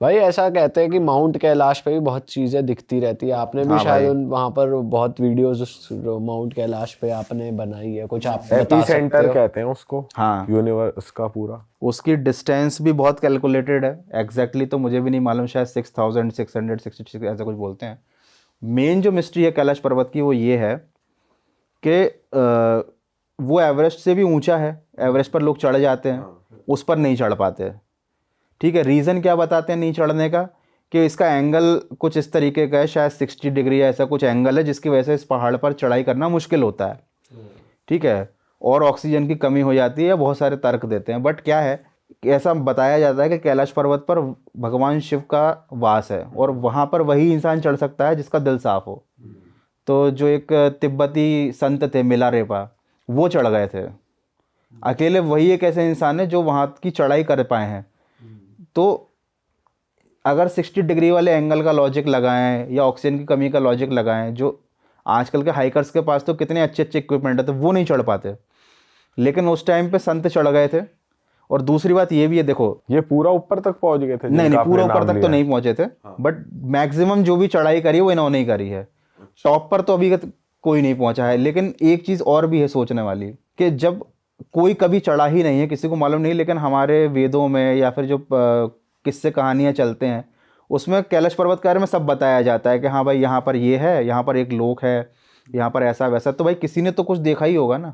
भाई ऐसा कहते हैं कि माउंट कैलाश पे भी बहुत चीजें दिखती रहती है, आपने भी हाँ शायद भाई, वहां पर बहुत वीडियोस उस माउंट कैलाश पे आपने बनाई है, कुछ आप एपी बता सकते सेंटर हो? कहते हैं उसको, हाँ यूनिवर्स का पूरा। उसकी डिस्टेंस भी बहुत कैलकुलेटेड है। एग्जैक्टली तो मुझे भी नहीं मालूम, शायद 6666 ऐसा कुछ बोलते हैं। मेन जो मिस्ट्री है कैलाश पर्वत की वो ये है कि वो एवरेस्ट से भी ऊंचा है। एवरेस्ट पर लोग चढ़ जाते हैं, उस पर नहीं चढ़ पाते। ठीक है, रीज़न क्या बताते हैं नहीं चढ़ने का? कि इसका एंगल कुछ इस तरीके का है, शायद 60 डिग्री ऐसा कुछ एंगल है, जिसकी वजह से इस पहाड़ पर चढ़ाई करना मुश्किल होता है। ठीक है, और ऑक्सीजन की कमी हो जाती है, बहुत सारे तर्क देते हैं। बट क्या है कि ऐसा बताया जाता है कि कैलाश पर्वत पर भगवान शिव का वास है, और वहाँ पर वही इंसान चढ़ सकता है जिसका दिल साफ हो। तो जो एक तिब्बती संत थे मिलारेपा, वो चढ़ गए थे अकेले। वही एक ऐसे इंसान है जो वहाँ की चढ़ाई कर पाए हैं। तो अगर 60 डिग्री वाले एंगल का लॉजिक लगाएं या ऑक्सीजन की कमी का लॉजिक लगाएं, जो आजकल के हाइकर्स के पास तो कितने अच्छे अच्छे इक्विपमेंट है, तो वो नहीं चढ़ पाते। लेकिन उस टाइम पे संत चढ़ गए थे। और दूसरी बात ये भी है, देखो, ये पूरा ऊपर तक पहुंच गए थे नहीं नहीं जिनका पूरा आपने ऊपर नाम तक तो लिया है? नहीं पहुंचे थे, बट मैक्सिमम जो भी चढ़ाई करी है वो इन्होंने ही करी है। टॉप पर तो अभी तक कोई नहीं पहुंचा है। लेकिन एक चीज़ और भी है सोचने वाली, कि जब कोई कभी चढ़ा ही नहीं है, किसी को मालूम नहीं, लेकिन हमारे वेदों में या फिर जो किस्से कहानियाँ चलते हैं, उसमें कैलाश पर्वत के बारे में सब बताया जाता है कि हाँ भाई यहाँ पर ये है, यहाँ पर एक लोक है, यहाँ पर ऐसा वैसा। तो भाई किसी ने तो कुछ देखा ही होगा ना।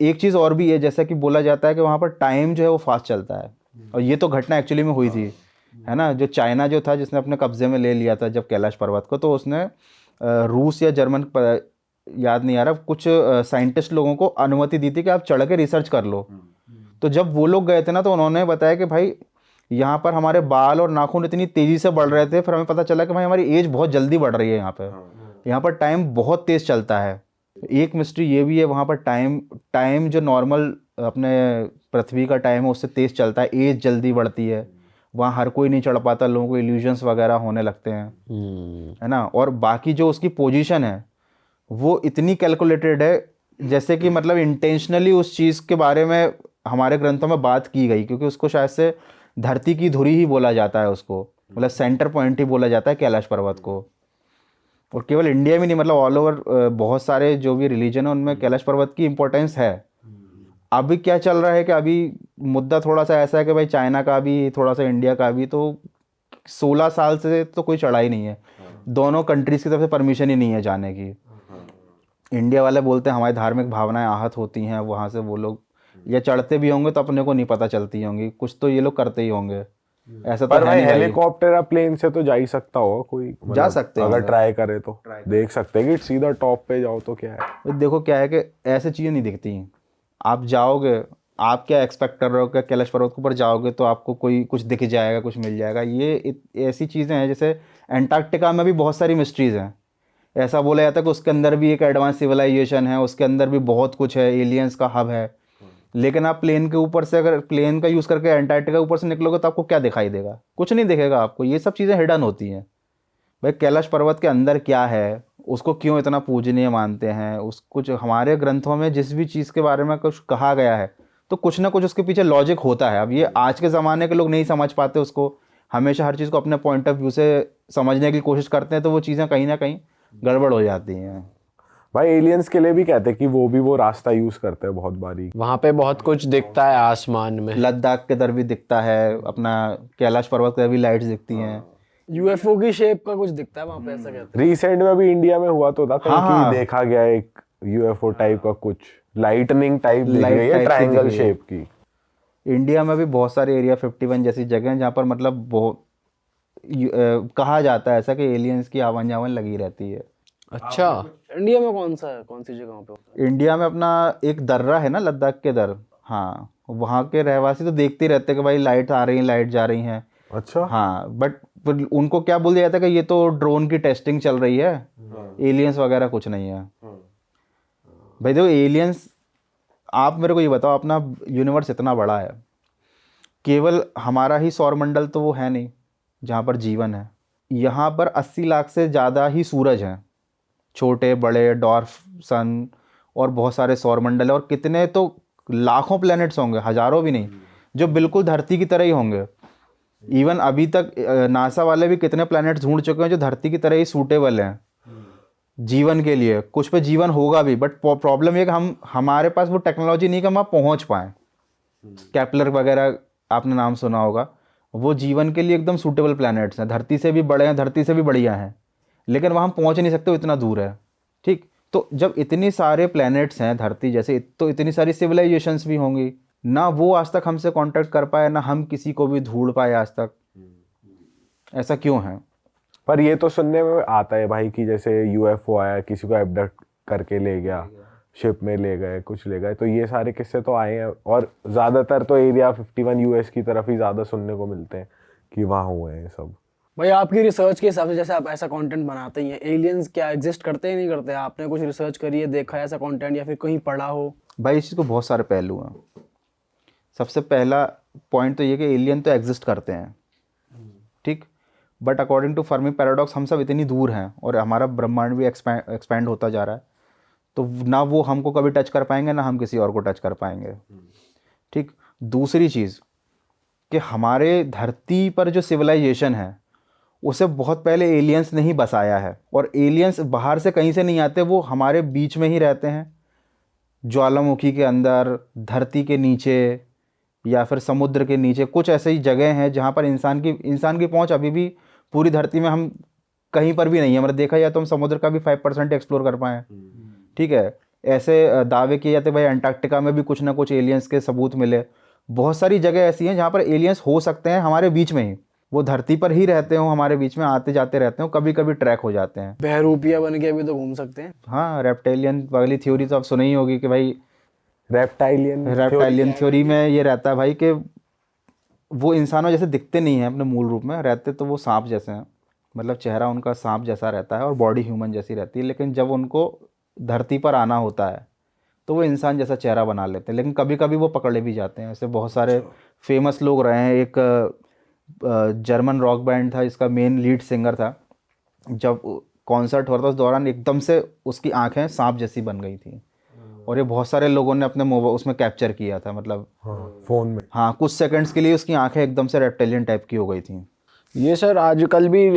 एक चीज़ और भी है, जैसा कि बोला जाता है कि वहाँ पर टाइम जो है वो फास्ट चलता है। और ये तो घटना एक्चुअली में हुई थी, है ना। जो चाइना जो था, जिसने अपने कब्जे में ले लिया था जब कैलाश पर्वत को, तो उसने रूस या जर्मन याद नहीं आ रहा, कुछ साइंटिस्ट लोगों को अनुमति दी थी कि आप चढ़ के रिसर्च कर लो। तो जब वो लोग गए थे ना, तो उन्होंने बताया कि भाई यहाँ पर हमारे बाल और नाखून इतनी तेज़ी से बढ़ रहे थे, फिर हमें पता चला कि भाई हमारी एज बहुत जल्दी बढ़ रही है यहाँ पर टाइम बहुत तेज़ चलता है। एक मिस्ट्री ये भी है, वहाँ पर टाइम टाइम जो नॉर्मल अपने पृथ्वी का टाइम है उससे तेज़ चलता है, एज जल्दी बढ़ती है। वहाँ हर कोई नहीं चढ़ पाता, लोगों को इल्यूजन्स वगैरह होने लगते हैं, है ना। और बाकी जो उसकी पोजीशन है वो इतनी कैलकुलेटेड है, जैसे कि मतलब इंटेंशनली उस चीज़ के बारे में हमारे ग्रंथों में बात की गई, क्योंकि उसको शायद से धरती की धुरी ही बोला जाता है उसको, मतलब सेंटर पॉइंट ही बोला जाता है कैलाश पर्वत को। और केवल इंडिया में नहीं, मतलब ऑल ओवर बहुत सारे जो भी रिलीजन है उनमें कैलाश पर्वत की इम्पोर्टेंस है। अभी क्या चल रहा है कि अभी मुद्दा थोड़ा सा ऐसा है कि भाई चाइना का भी, थोड़ा सा इंडिया का भी, तो 16 साल से तो कोई चढ़ाई नहीं है। दोनों कंट्रीज़ की तरफ से परमिशन ही नहीं है जाने की। इंडिया वाले बोलते हैं हमारी धार्मिक भावनाएं आहत होती हैं वहाँ से, वो लोग या चढ़ते भी होंगे तो अपने को नहीं पता चलती होंगी, कुछ तो ये लोग करते ही होंगे। ऐसा तो पर है भाई नहीं भाई। हेलीकॉप्टर या प्लेन से तो जा ही सकता होगा कोई, जा मतलब सकते अगर होंगे। ट्राई करे तो देख सकते हैं कि सीधा टॉप पे जाओ तो क्या है। भाई देखो क्या है कि ऐसे चीज़ें नहीं दिखती हैं। आप जाओगे, आप क्या एक्सपेक्ट कर रहे हो कि कैलाश पर्वत के ऊपर जाओगे तो आपको कोई कुछ दिख जाएगा, कुछ मिल जाएगा? ये ऐसी चीज़ें हैं, जैसे एंटार्क्टिका में भी बहुत सारी मिस्ट्रीज़ हैं। ऐसा बोला जाता है कि उसके अंदर भी एक एडवांस सिविलाइजेशन है, उसके अंदर भी बहुत कुछ है, एलियंस का हब है। लेकिन आप प्लेन के ऊपर से, अगर प्लेन का यूज़ करके एंटार्क्टिका ऊपर से निकलोगे तो आपको क्या दिखाई देगा? कुछ नहीं दिखेगा आपको। ये सब चीज़ें हिडन होती हैं। भाई कैलाश पर्वत के अंदर क्या है, उसको क्यों इतना पूजनीय मानते हैं, उस कुछ हमारे ग्रंथों में जिस भी चीज़ के बारे में कुछ कहा गया है, तो कुछ ना कुछ उसके पीछे लॉजिक होता है। अब ये आज के ज़माने के लोग नहीं समझ पाते उसको, हमेशा हर चीज़ को अपने पॉइंट ऑफ व्यू से समझने की कोशिश करते हैं, तो वो चीज़ें कहीं ना कहीं गड़बड़ हो जाती हैं। भाई एलियंस के लिए भी कहते हैं कि वो भी वो रास्ता यूज करते हैं बहुत बारी। वहां पे बहुत कुछ दिखता है आसमान में। लद्दाख के दर भी दिखता है, अपना कैलाश पर्वत के दर भी लाइट्स दिखती हैं। यूएफओ की शेप का कुछ दिखता है वहां पे, ऐसा कहते रिसेंट में भी इंडिया में हुआ तो था कहीं हाँ हाँ, की, देखा गया एक यूएफओ टाइप का कुछ, लाइटनिंग टाइप दिख रही लाइट है टाइप की दिख ट्रायंगल रही है। शेप की। इंडिया में भी बहुत सारे एरिया 51 जैसी जगह हैं जहाँ पर मतलब बहुत कहा जाता है ऐसा कि एलियंस की आवन जावन लगी रहती है। हैं। अच्छा, इंडिया में कौन सा है, कौन सी जगह पे होता इंडिया में अपना एक दर्रा है ना, लद्दाख के दर, हाँ, वहाँ के रहवासी तो देखते ही रहते हैं कि भाई लाइट आ रही हैं, लाइट जा रही हैं। अच्छा। हाँ, बट उनको क्या बोल दिया जाता है कि ये तो ड्रोन की टेस्टिंग चल रही है, एलियंस वगैरह कुछ नहीं है। भाई देखो एलियंस, आप मेरे को ये बताओ, अपना यूनिवर्स इतना बड़ा है, केवल हमारा ही सौरमंडल तो वो है नहीं जहाँ पर जीवन है। यहाँ पर 80 लाख से ज़्यादा ही सूरज हैं, छोटे बड़े डॉर्फ सन, और बहुत सारे सौरमंडल है, और कितने तो लाखों प्लैनेट्स होंगे, हजारों भी नहीं, जो बिल्कुल धरती की तरह ही होंगे। इवन अभी तक नासा वाले भी कितने प्लैनेट्स ढूंढ चुके हैं जो धरती की तरह ही सूटेबल हैं जीवन के लिए। कुछ पे जीवन होगा भी, बट प्रॉब्लम ये कि हमारे पास वो टेक्नोलॉजी नहीं कि हम वहाँ पहुँच पाएँ। कैप्लर वगैरह आपने नाम सुना होगा, वो जीवन के लिए एकदम सूटेबल प्लैनेट्स हैं, धरती से भी बड़े हैं, धरती से भी बढ़िया हैं, लेकिन वहाँ हम पहुँच नहीं सकते, वो इतना दूर है। ठीक, तो जब इतनी सारे प्लैनेट्स हैं धरती जैसे, तो इतनी सारी सिविलाइजेशंस भी होंगी ना, वो आज तक हमसे कांटेक्ट कर पाए, ना हम किसी को भी ढूंढ पाए आज तक। ऐसा क्यों है? पर ये तो सुनने में आता है भाई कि जैसे यूएफओ आया, किसी को एबडक्ट करके ले गया, शिप में ले गए, कुछ ले गए, तो ये सारे किस्से तो आए हैं। और ज़्यादातर तो एरिया 51 यूएस की तरफ ही ज़्यादा सुनने को मिलते हैं कि वहाँ हुए हैं सब। भाई आपकी रिसर्च के हिसाब से, जैसे आप ऐसा कंटेंट बनाते ही हैं, एलियंस क्या एग्जिस्ट करते ही नहीं करते? आपने कुछ रिसर्च करी है, देखा है ऐसा कंटेंट, या फिर कहीं पढ़ा हो? भाई इस चीज़ को बहुत सारे पहलू हैं। सबसे पहला पॉइंट तो ये कि एलियन तो एग्जिस्ट करते हैं, ठीक, but according to Fermi paradox हम सब इतनी दूर हैं और हमारा ब्रह्मांड भी एक्सपैंड होता जा रहा है, तो ना वो हमको कभी टच कर पाएंगे, ना हम किसी और को टच कर पाएंगे। ठीक, दूसरी चीज़ कि हमारे धरती पर जो सिविलाइजेशन है उसे बहुत पहले एलियंस ने ही बसाया है, और एलियंस बाहर से कहीं से नहीं आते, वो हमारे बीच में ही रहते हैं, ज्वालामुखी के अंदर, धरती के नीचे, या फिर समुद्र के नीचे। कुछ ऐसी ही जगह हैं जहाँ पर इंसान की पहुँच अभी भी पूरी धरती में हम कहीं पर भी नहीं है। मतलब देखा जाए तो हम समुद्र का भी 5% एक्सप्लोर कर पाएँ। ठीक है, ऐसे दावे किए जाते भाई अंटार्कटिका में भी कुछ ना कुछ एलियंस के सबूत मिले। बहुत सारी जगह ऐसी हैं जहाँ पर एलियंस हो सकते हैं हमारे बीच में ही, वो धरती पर ही रहते हो, हमारे बीच में आते जाते रहते हो, कभी कभी ट्रैक हो जाते हैं। बहरूपिया बन के भी तो घूम सकते हैं। हाँ, रेप्टाइलियन वाली थ्योरी तो आप सुनी ही होगी कि भाई रेप्टाइलियन थ्योरी में ये रहता है भाई कि वो इंसानों जैसे दिखते नहीं हैं अपने मूल रूप में, रहते तो वो सांप जैसे हैं, मतलब चेहरा उनका सांप जैसा रहता है और बॉडी ह्यूमन जैसी रहती है, लेकिन जब उनको धरती पर आना होता है तो वो इंसान जैसा चेहरा बना लेते हैं, लेकिन कभी कभी वो पकड़े भी जाते हैं। ऐसे बहुत सारे फेमस लोग रहे हैं। एक जर्मन रॉक बैंड था, इसका मेन लीड सिंगर था, जब कॉन्सर्ट हो रहा था उस दौरान एकदम से उसकी आंखें सांप जैसी बन गई थी, और ये बहुत सारे लोगों ने अपने मोबाइल उसमें कैप्चर किया था, मतलब फोन में। हाँ, कुछ सेकंड्स के लिए उसकी आंखें एकदम से रेप्टाइलियन टाइप की हो गई थी। ये सर आजकल भी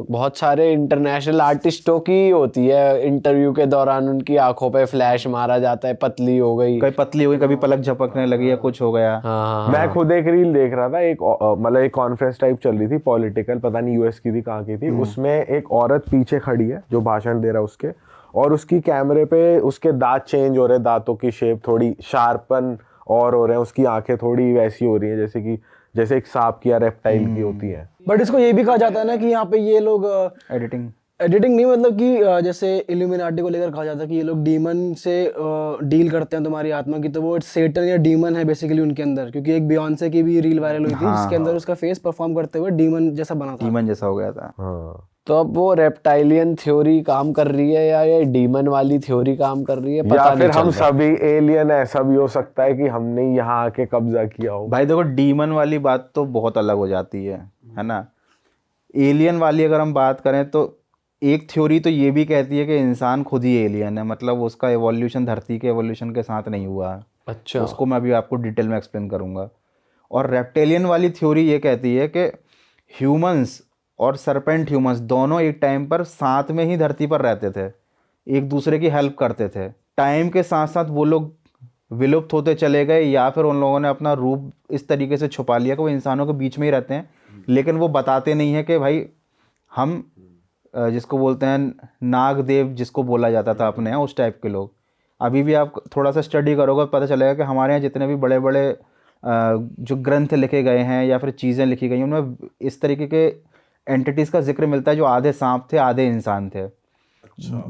बहुत सारे इंटरनेशनल आर्टिस्टों की होती है, इंटरव्यू के दौरान उनकी आंखों पे फ्लैश मारा जाता है, पतली हो गई, कभी पतली हो गई, कभी पलक झपकने लगी या कुछ हो गया। हाँ, मैं खुद एक रील देख रहा था, एक मतलब एक कॉन्फ्रेंस टाइप चल रही थी, पॉलिटिकल, पता नहीं यूएस की थी कहाँ की थी, उसमें एक औरत पीछे खड़ी है जो भाषण दे रहा है उसके, और उसकी कैमरे पे उसके दांत चेंज हो रहे हैं, दांतों की शेप थोड़ी शार्पन और हो रहे हैं, उसकी आंखें थोड़ी वैसी हो रही हैं जैसे एक सांप की या रेप्टाइल की होती है। बट इसको ये भी कहा जाता है ना कि यहाँ पे ये लोग एडिटिंग नहीं, मतलब कि जैसे इल्यूमिनाटी को लेकर कहा जाता है कि ये लोग डीमन से डील करते हैं तुम्हारी आत्मा की, तो वो सेटन या डीमन है बेसिकली उनके अंदर, क्योंकि एक बियॉन्से की भी रील वायरल हुई थी जिसके अंदर उसका फेस परफॉर्म करते हुए डीमन जैसा बना था, डीमन जैसा हो गया था। हाँ, तो अब वो रेप्टाइलियन थ्योरी काम कर रही है या ये डीमन वाली थ्योरी काम कर रही है, पता या नहीं फिर चल हम रहा। सभी एलियन, ऐसा भी हो सकता है कि हमने यहाँ आके कब्जा किया हो। भाई देखो, डीमन वाली बात तो बहुत अलग हो जाती है ना। एलियन वाली अगर हम बात करें तो एक थ्योरी तो ये भी कहती है कि इंसान खुद ही एलियन है, मतलब उसका एवोल्यूशन धरती के एवोल्यूशन के साथ नहीं हुआ है। अच्छा, उसको मैं अभी आपको डिटेल में एक्सप्लेन करूंगा। और रेप्टेलियन वाली थ्योरी ये कहती है कि ह्यूमंस और सरपेंट ह्यूमंस दोनों एक टाइम पर साथ में ही धरती पर रहते थे, एक दूसरे की हेल्प करते थे। टाइम के साथ साथ वो लोग विलुप्त होते चले गए, या फिर उन लोगों ने अपना रूप इस तरीके से छुपा लिया कि वो इंसानों के बीच में ही रहते हैं, लेकिन वो बताते नहीं है कि भाई हम जिसको बोलते हैं नागदेव, जिसको बोला जाता था अपने यहाँ, उस टाइप के लोग। अभी भी आप थोड़ा सा स्टडी करोगे पता चलेगा कि हमारे यहाँ जितने भी बड़े बड़े जो ग्रंथ लिखे गए हैं या फिर चीज़ें लिखी गई हैं, उनमें इस तरीके के एंटिटीज़ का जिक्र मिलता है जो आधे सांप थे आधे इंसान थे।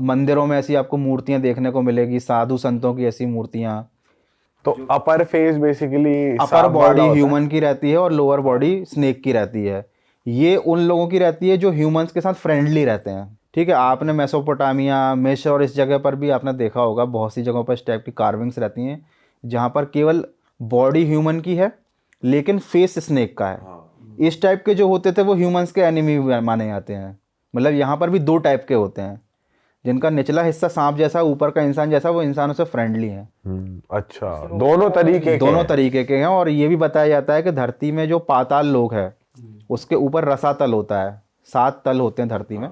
मंदिरों में ऐसी आपको मूर्तियाँ देखने को मिलेगी, साधु संतों की ऐसी मूर्तियाँ। तो अपर face basically upper body human की रहती है और लोअर बॉडी स्नेक की रहती है। ये उन लोगों की रहती है जो ह्यूमंस के साथ फ्रेंडली रहते हैं। ठीक है, आपने मेसोपोटामिया, मिस्र और इस जगह पर भी आपने देखा होगा, बहुत सी जगहों पर इस टाइप की कार्विंग्स रहती हैं जहाँ पर केवल बॉडी ह्यूमन की है लेकिन फेस स्नेक का है। इस टाइप के जो होते थे वो ह्यूमंस के एनिमी माने जाते हैं। मतलब यहाँ पर भी दो टाइप के होते हैं, जिनका निचला हिस्सा सांप जैसा, ऊपर का इंसान जैसा, वो इंसानों से फ्रेंडली है। अच्छा, दोनों तरीके के हैं। और ये भी बताया जाता है कि धरती में जो पाताल लोग हैं उसके ऊपर रसातल होता है, 7 तल होते हैं धरती में,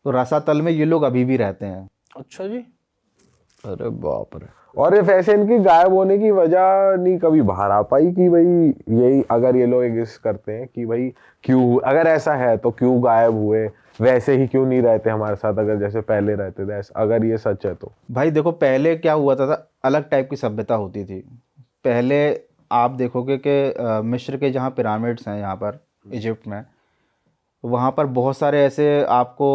तो रसातल में ये लोग अभी भी रहते हैं। अच्छा जी। अरे बाप रे। और ये वैसे इनकी गायब होने की वजह नहीं कभी बाहर आ पाई कि भाई यही, अगर ये लोग एग्जिस्ट करते हैं कि भाई क्यों, अगर ऐसा है तो क्यों गायब हुए, वैसे ही क्यों नहीं रहते हमारे साथ अगर जैसे पहले रहते थे, अगर ये सच है तो। भाई देखो पहले क्या हुआ था अलग टाइप की सभ्यता होती थी। पहले आप देखोगे कि मिस्र के जहाँ पिरामिड्स हैं यहाँ पर इजिप्ट में, वहाँ पर बहुत सारे ऐसे आपको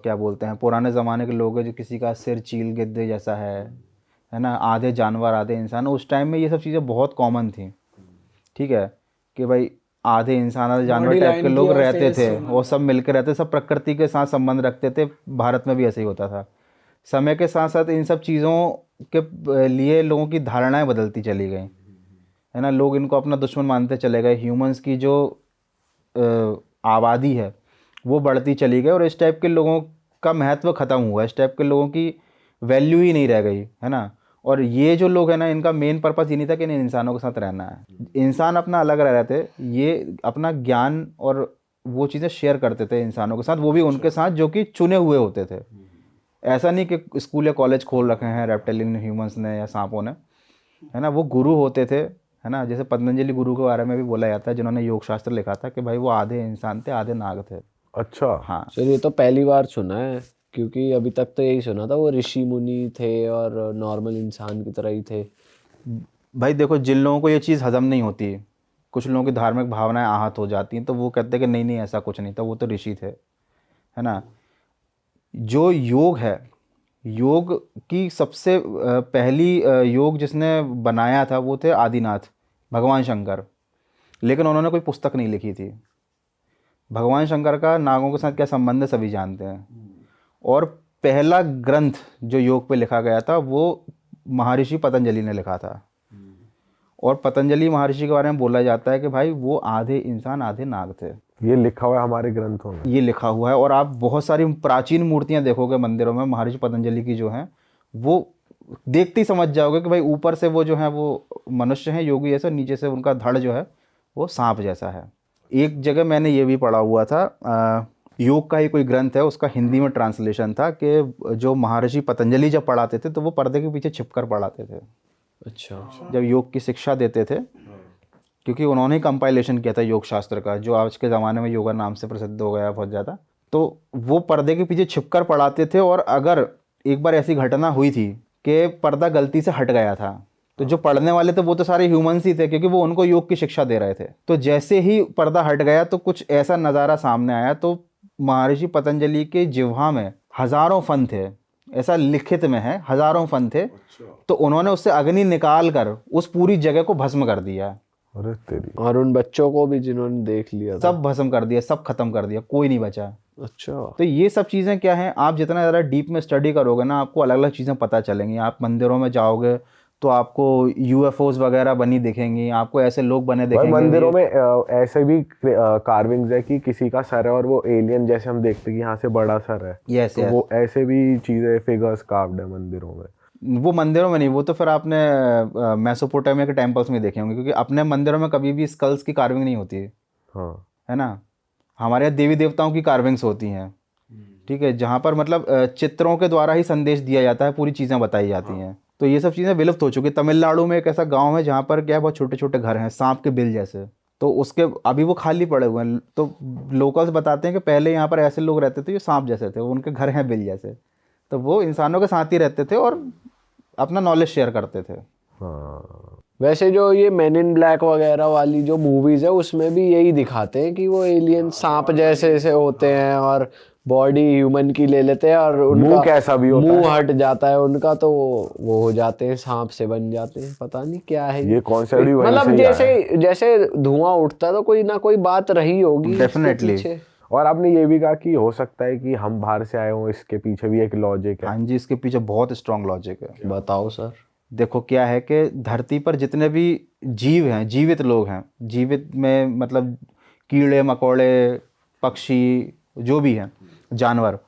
क्या बोलते हैं, पुराने ज़माने के लोग हैं जो किसी का सिर चील गिद्ध जैसा है ना, आधे जानवर आधे इंसान। उस टाइम में ये सब चीज़ें बहुत कॉमन थी, ठीक है, कि भाई आधे इंसान आधे जानवर Body टाइप के line लोग की और रहते face थे, वो सब मिलकर रहते, सब प्रकृति के साथ संबंध रखते थे। भारत में भी ऐसे ही होता था। समय के साथ साथ इन सब चीज़ों के लिए लोगों की धारणाएं बदलती चली गई, है ना। लोग इनको अपना दुश्मन मानते चले गए। ह्यूमंस की जो आबादी है वो बढ़ती चली गई और इस टाइप के लोगों का महत्व ख़त्म हुआ, इस टाइप के लोगों की वैल्यू ही नहीं रह गई, है ना। और ये जो लोग हैं ना, इनका मेन पर्पस ये नहीं था कि इन इंसानों के साथ रहना है। इंसान अपना अलग रह रहे थे, ये अपना ज्ञान और वो चीज़ें शेयर करते थे इंसानों के साथ, वो भी उनके साथ जो कि चुने हुए होते थे। ऐसा नहीं कि स्कूल या कॉलेज खोल रखे हैं रेप्टिलियन ह्यूमंस ने या सांपों ने, है ना। वो गुरु होते थे, है ना। जैसे पतंजलि गुरु के बारे में भी बोला जाता है, जिन्होंने योग शास्त्र लिखा था, कि भाई वो आधे इंसान थे आधे नाग थे। अच्छा। हाँ सर ये तो पहली बार सुना है, क्योंकि अभी तक तो यही सुना था वो ऋषि मुनि थे और नॉर्मल इंसान की तरह ही थे। भाई देखो, जिन लोगों को ये चीज़ हजम नहीं होती, कुछ लोगों की धार्मिक भावनाएं आहत हो जाती हैं, तो वो कहते हैं कि नहीं नहीं ऐसा कुछ नहीं था, वो तो ऋषि थे, है ना। जो योग है, योग की सबसे पहली योग जिसने बनाया था वो थे आदिनाथ, भगवान शंकर। लेकिन उन्होंने कोई पुस्तक नहीं लिखी थी। भगवान शंकर का नागों के साथ क्या संबंध है सभी जानते हैं। और पहला ग्रंथ जो योग पे लिखा गया था वो महर्षि पतंजलि ने लिखा था। और पतंजलि महर्षि के बारे में बोला जाता है कि भाई वो आधे इंसान आधे नाग थे। ये लिखा हुआ है हमारे ग्रंथों में, ये लिखा हुआ है। और आप बहुत सारी प्राचीन मूर्तियां देखोगे मंदिरों में महर्षि पतंजलि की जो हैं, वो देखते ही समझ जाओगे कि भाई ऊपर से वो जो है वो मनुष्य हैं, योगी जैसा, नीचे से उनका धड़ जो है वो सांप जैसा है। एक जगह मैंने ये भी पढ़ा हुआ था, योग का ही कोई ग्रंथ है, उसका हिंदी में ट्रांसलेशन था कि जो महर्षि पतंजलि जब पढ़ाते थे तो वो पर्दे के पीछे छिपकर पढ़ाते थे। अच्छा। जब योग की शिक्षा देते थे, क्योंकि उन्होंने ही कंपाइलेशन किया था योग शास्त्र का, जो आज के ज़माने में योगा नाम से प्रसिद्ध हो गया बहुत ज़्यादा। तो वो पर्दे के पीछे छिपकर पढ़ाते थे। और अगर एक बार ऐसी घटना हुई थी कि पर्दा गलती से हट गया था, तो जो पढ़ने वाले थे वो तो सारे ह्यूमंस ही थे, क्योंकि वो उनको योग की शिक्षा दे रहे थे। तो जैसे ही पर्दा हट गया तो कुछ ऐसा नज़ारा सामने आया, तो महर्षि पतंजलि के जिह्वा में हजारों फन थे, ऐसा लिखित में है, हजारों फन थे। तो उन्होंने उससे अग्नि निकाल कर उस पूरी जगह को भस्म कर दिया। अरे तेरी। और उन बच्चों को भी जिन्होंने देख लिया था? सब भस्म कर दिया, सब खत्म कर दिया, कोई नहीं बचा। अच्छा। तो ये सब चीज़ें क्या हैं, आप जितना ज़्यादा डीप में स्टडी करोगे ना, आपको अलग अलग चीज़ें पता चलेंगी। आप मंदिरों में जाओगे तो आपको यूएफओज वगैरह बनी दिखेंगी, आपको ऐसे लोग बने भाई दिखेंगे। मंदिरों में ऐसे भी कार्विंग्स है कि किसी का सर है और वो एलियन जैसे हम देखते हैं कि यहाँ से बड़ा सर है, यस तो वो ऐसे भी चीजें फिगर्स कार्व्ड है मंदिरों में। वो मंदिरों में नहीं, वो तो फिर आपने मेसोपोटामिया के टेम्पल्स में देखे होंगे, क्योंकि अपने मंदिरों में कभी भी स्कल्स की कार्विंग नहीं होती है, हाँ। है ना। हमारे यहाँ देवी देवताओं की कार्विंग्स होती हैं, ठीक है, जहाँ पर मतलब चित्रों के द्वारा ही संदेश दिया जाता है, पूरी चीज़ें बताई जाती हैं। तो ये सब चीज़ें विलुप्त हो चुकी। तमिलनाडु में एक ऐसा गांव है जहाँ पर क्या है, बहुत छोटे छोटे घर हैं सांप के बिल जैसे, तो उसके अभी वो खाली पड़े हुए हैं। तो लोकल्स बताते हैं कि पहले यहाँ पर ऐसे लोग रहते थे जो सांप जैसे थे, वो उनके घर हैं बिल जैसे, तो वो इंसानों के साथ ही रहते थे और अपना नॉलेज शेयर करते थे। हाँ। वैसे जो ये मेन इन ब्लैक वगैरह वाली जो मूवीज है उसमें भी यही दिखाते हैं कि वो एलियन सांप जैसे से होते हैं और बॉडी ह्यूमन की ले लेते हैं और उनका मुंह कैसा भी होता मुंह हट जाता है उनका, तो वो हो जाते हैं, सांप से बन जाते हैं। पता नहीं क्या है ये कॉन्सेप्ट भी वहीं से मतलब ही आया है। जैसे धुआं उठता तो कोई ना कोई बात रही होगी इसके Definitely। पीछे। और आपने ये भी कहा कि हो सकता है कि हम बाहर से आए हों, इसके पीछे भी एक लॉजिक है। हाँ जी, इसके पीछे बहुत स्ट्रांग लॉजिक है। बताओ सर। देखो क्या है कि धरती पर जितने भी जीव हैं, जीवित लोग हैं, जीवित में मतलब कीड़े मकोड़े, पक्षी, जो भी हैं, जानवर,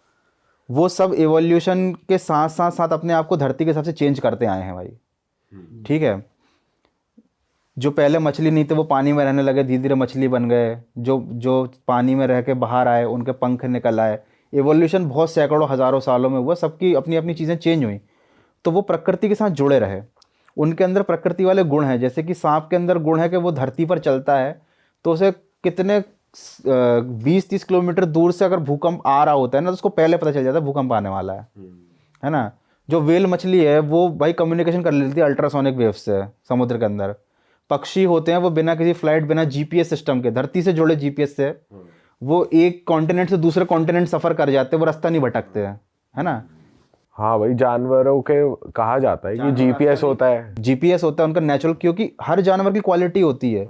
वो सब एवोल्यूशन के साथ साथ साथ अपने आप को धरती के हिसाब से चेंज करते आए हैं भाई, ठीक है। जो पहले मछली नहीं थे वो पानी में रहने लगे, धीरे धीरे मछली बन गए, जो पानी में रह के बाहर आए उनके पंख निकल आए। एवोल्यूशन बहुत सैकड़ों हज़ारों सालों में हुआ, सबकी अपनी अपनी चीज़ें चेंज हुई, तो वो प्रकृति के साथ जुड़े रहे। उनके अंदर प्रकृति वाले गुण हैं, जैसे कि सांप के अंदर गुण है कि वो धरती पर चलता है तो उसे कितने 20-30 किलोमीटर दूर से अगर भूकंप आ रहा होता है ना तो उसको पहले पता चल जाता है भूकंप आने वाला है ना। जो व्हेल मछली है वो भाई कम्युनिकेशन कर लेती है अल्ट्रासोनिक वेव से समुद्र के अंदर। पक्षी होते हैं वो बिना किसी फ्लाइट, बिना जीपीएस सिस्टम के, धरती से जुड़े जीपीएस से वो एक कॉन्टिनेंट से दूसरे कॉन्टिनेंट सफ़र कर जाते हैं, वो रास्ता नहीं भटकते हैं, है ना। हाँ भाई, जानवरों के कहा जाता है कि जीपीएस होता है, जीपीएस होता है उनका नेचुरल, क्योंकि हर जानवर की क्वालिटी होती है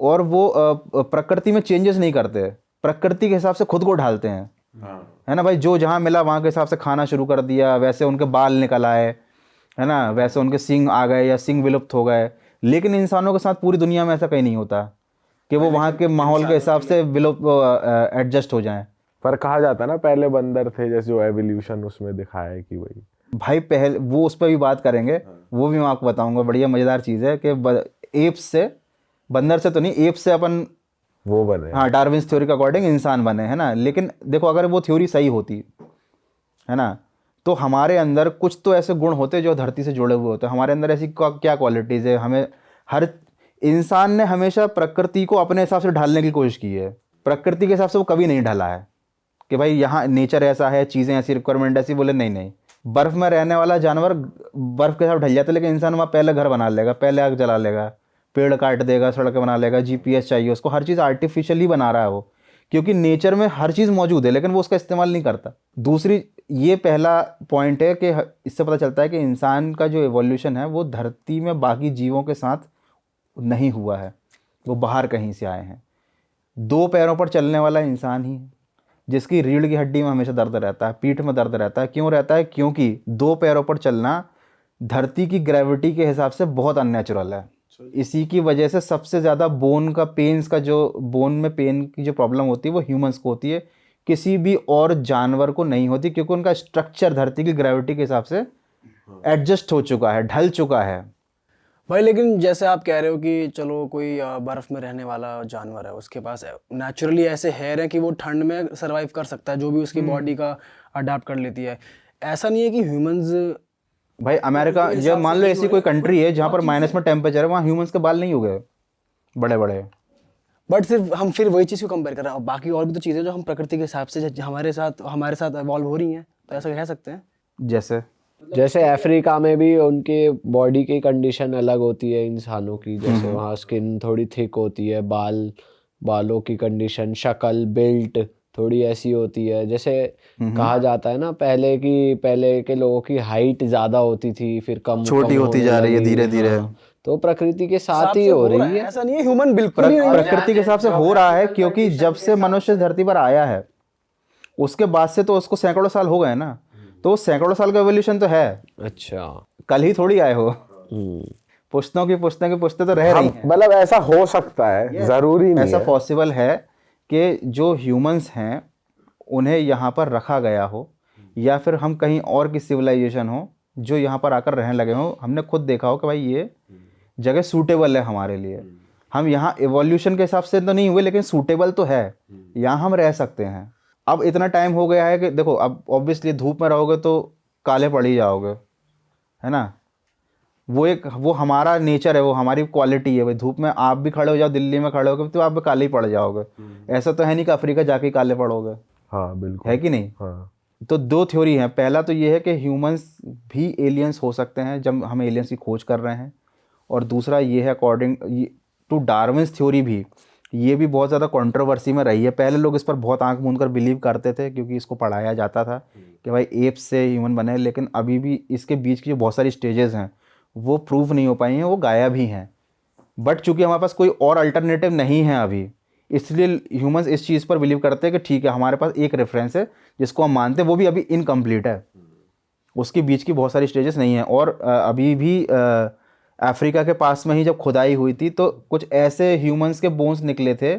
और वो प्रकृति में चेंजेस नहीं करते, प्रकृति के हिसाब से खुद को ढालते हैं, है ना भाई। जो जहाँ मिला वहाँ के हिसाब से खाना शुरू कर दिया, वैसे उनके बाल निकल आए, है ना, वैसे उनके सींग आ गए या सींग विलुप्त हो गए। लेकिन इंसानों के साथ पूरी दुनिया में ऐसा कहीं नहीं होता कि वो वहाँ के माहौल के हिसाब से विलुप्त एडजस्ट हो जाएं। पर कहा जाता है ना पहले बंदर थे, जैसे जो एवोल्यूशन उसमें दिखाया है कि वही भाई पहले वो उस पर भी बात करेंगे, वो भी मैं आपको बताऊंगा, बढ़िया मज़ेदार चीज़ है कि एप्स से, बंदर से तो नहीं, एप्स से अपन वो बने। हाँ, डार्विन्स थ्योरी के अकॉर्डिंग इंसान बने, है ना। लेकिन देखो अगर वो थ्योरी सही होती है ना तो हमारे अंदर कुछ तो ऐसे गुण होते जो धरती से जुड़े हुए होते हैं। हमारे अंदर ऐसी क्या क्वालिटीज़ है, हमें हर इंसान ने हमेशा प्रकृति को अपने हिसाब से ढालने की कोशिश की है, प्रकृति के हिसाब से वो कभी नहीं ढला है कि भाई यहाँ नेचर ऐसा है, चीज़ें ऐसी, रिक्वायरमेंट ऐसी, बोले नहीं नहीं। बर्फ़ में रहने वाला जानवर बर्फ़ के साथ ढल जाता है, लेकिन इंसान वहाँ पहले घर बना लेगा, पहले आग जला लेगा, पेड़ काट देगा, सड़क बना लेगा, जीपीएस चाहिए उसको, हर चीज़ आर्टिफिशियली बना रहा है वो, क्योंकि नेचर में हर चीज़ मौजूद है लेकिन वो उसका इस्तेमाल नहीं करता। दूसरी, ये पहला पॉइंट है कि इससे पता चलता है कि इंसान का जो एवोल्यूशन है वो धरती में बाकी जीवों के साथ नहीं हुआ है, वो बाहर कहीं से आए हैं। 2 पैरों पर चलने वाला इंसान ही है जिसकी रीढ़ की हड्डी में हमेशा दर्द रहता है, पीठ में दर्द रहता है। क्यों रहता है? क्योंकि 2 पैरों पर चलना धरती की ग्रेविटी के हिसाब से बहुत अननेचुरल है। इसी की वजह से सबसे ज़्यादा बोन का पेन्स का जो बोन में पेन की जो प्रॉब्लम होती है वो ह्यूमंस को होती है, किसी भी और जानवर को नहीं होती, क्योंकि उनका स्ट्रक्चर धरती की ग्रेविटी के हिसाब से एडजस्ट हो चुका है, ढल चुका है। भाई लेकिन जैसे आप कह रहे हो कि चलो कोई बर्फ़ में रहने वाला जानवर है, उसके पास नेचुरली ऐसे हेयर है कि वो ठंड में सरवाइव कर सकता है, जो भी उसकी बॉडी का अडाप्ट कर लेती है। ऐसा नहीं है कि ह्यूमंस, भाई अमेरिका, जब मान लो ऐसी कोई कंट्री है जहाँ पर माइनस में टेम्परेचर है, वहाँ ह्यूमंस के बाल नहीं उगे बड़े बड़े, बट सिर्फ हम फिर वही चीज़ को कंपेयर कर रहे हैं। और बाकी और भी तो चीज़ें जो हम प्रकृति के हिसाब से हमारे साथ इवॉल्व हो रही हैं, तो ऐसा कह सकते हैं। जैसे अफ्रीका में भी उनके बॉडी की कंडीशन अलग होती है इंसानों की, जैसे वहाँ स्किन थोड़ी थिक होती है, बालों की कंडीशन, शक्ल, बिल्ट थोड़ी ऐसी होती है। जैसे कहा जाता है ना पहले के लोगों की हाइट ज़्यादा होती थी, फिर कम छोटी होती जा रही है धीरे धीरे। तो प्रकृति के साथ ही हो रही है, ऐसा नहीं है ह्यूमन बिल्कुल ही नहीं है। प्रकृति के हिसाब से हो रहा है, क्योंकि जब से मनुष्य धरती पर आया है उसके बाद से तो उसको सैकड़ों साल हो गए ना, तो सैकड़ों साल का एवोल्यूशन तो है। अच्छा, कल ही थोड़ी आए हो, पुश्तों की पुश्ते तो रह रही हैं। मतलब ऐसा हो सकता है, जरूरी नहीं ऐसा है। पॉसिबल है कि जो ह्यूमंस हैं उन्हें यहाँ पर रखा गया हो, या फिर हम कहीं और की सिविलाइजेशन हो जो यहाँ पर आकर रहने लगे हो। हमने खुद देखा हो कि भाई ये जगह सूटेबल है हमारे लिए, हम यहाँ एवोल्यूशन के हिसाब से तो नहीं हुए लेकिन सूटेबल तो है, यहाँ हम रह सकते हैं। अब इतना टाइम हो गया है कि देखो, अब ऑब्वियसली धूप में रहोगे तो काले पड़ ही जाओगे, है ना। वो हमारा नेचर है, वो हमारी क्वालिटी है। भाई धूप में आप भी खड़े हो जाओ, दिल्ली में खड़े होगे तो आप भी काले ही पड़ जाओगे। ऐसा तो है नहीं कि अफ्रीका जाके काले पड़ोगे, हाँ बिल्कुल, है कि नहीं। हाँ। तो 2 थ्योरी हैं। पहला तो ये है कि ह्यूमंस भी एलियंस हो सकते हैं जब हम एलियंस की खोज कर रहे हैं, और दूसरा ये है अकॉर्डिंग टू डार्विन्स थ्योरी भी, ये भी बहुत ज़्यादा कंट्रोवर्सी में रही है। पहले लोग इस पर बहुत आंख मूंद कर बिलीव करते थे क्योंकि इसको पढ़ाया जाता था कि भाई एप से ह्यूमन बने, लेकिन अभी भी इसके बीच की जो बहुत सारी स्टेजेस हैं वो प्रूव नहीं हो पाई हैं, वो गायब ही हैं। बट चूंकि हमारे पास कोई और अल्टरनेटिव नहीं है अभी, इसलिए ह्यूमंस इस चीज़ पर बिलीव करते हैं कि ठीक है हमारे पास एक रेफरेंस है जिसको हम मानते हैं, वो भी अभी इनकम्प्लीट है, उसके बीच की बहुत सारी स्टेजेस नहीं हैं। और अभी भी अफ्रीका के पास में ही जब खुदाई हुई थी तो कुछ ऐसे ह्यूमंस के बोन्स निकले थे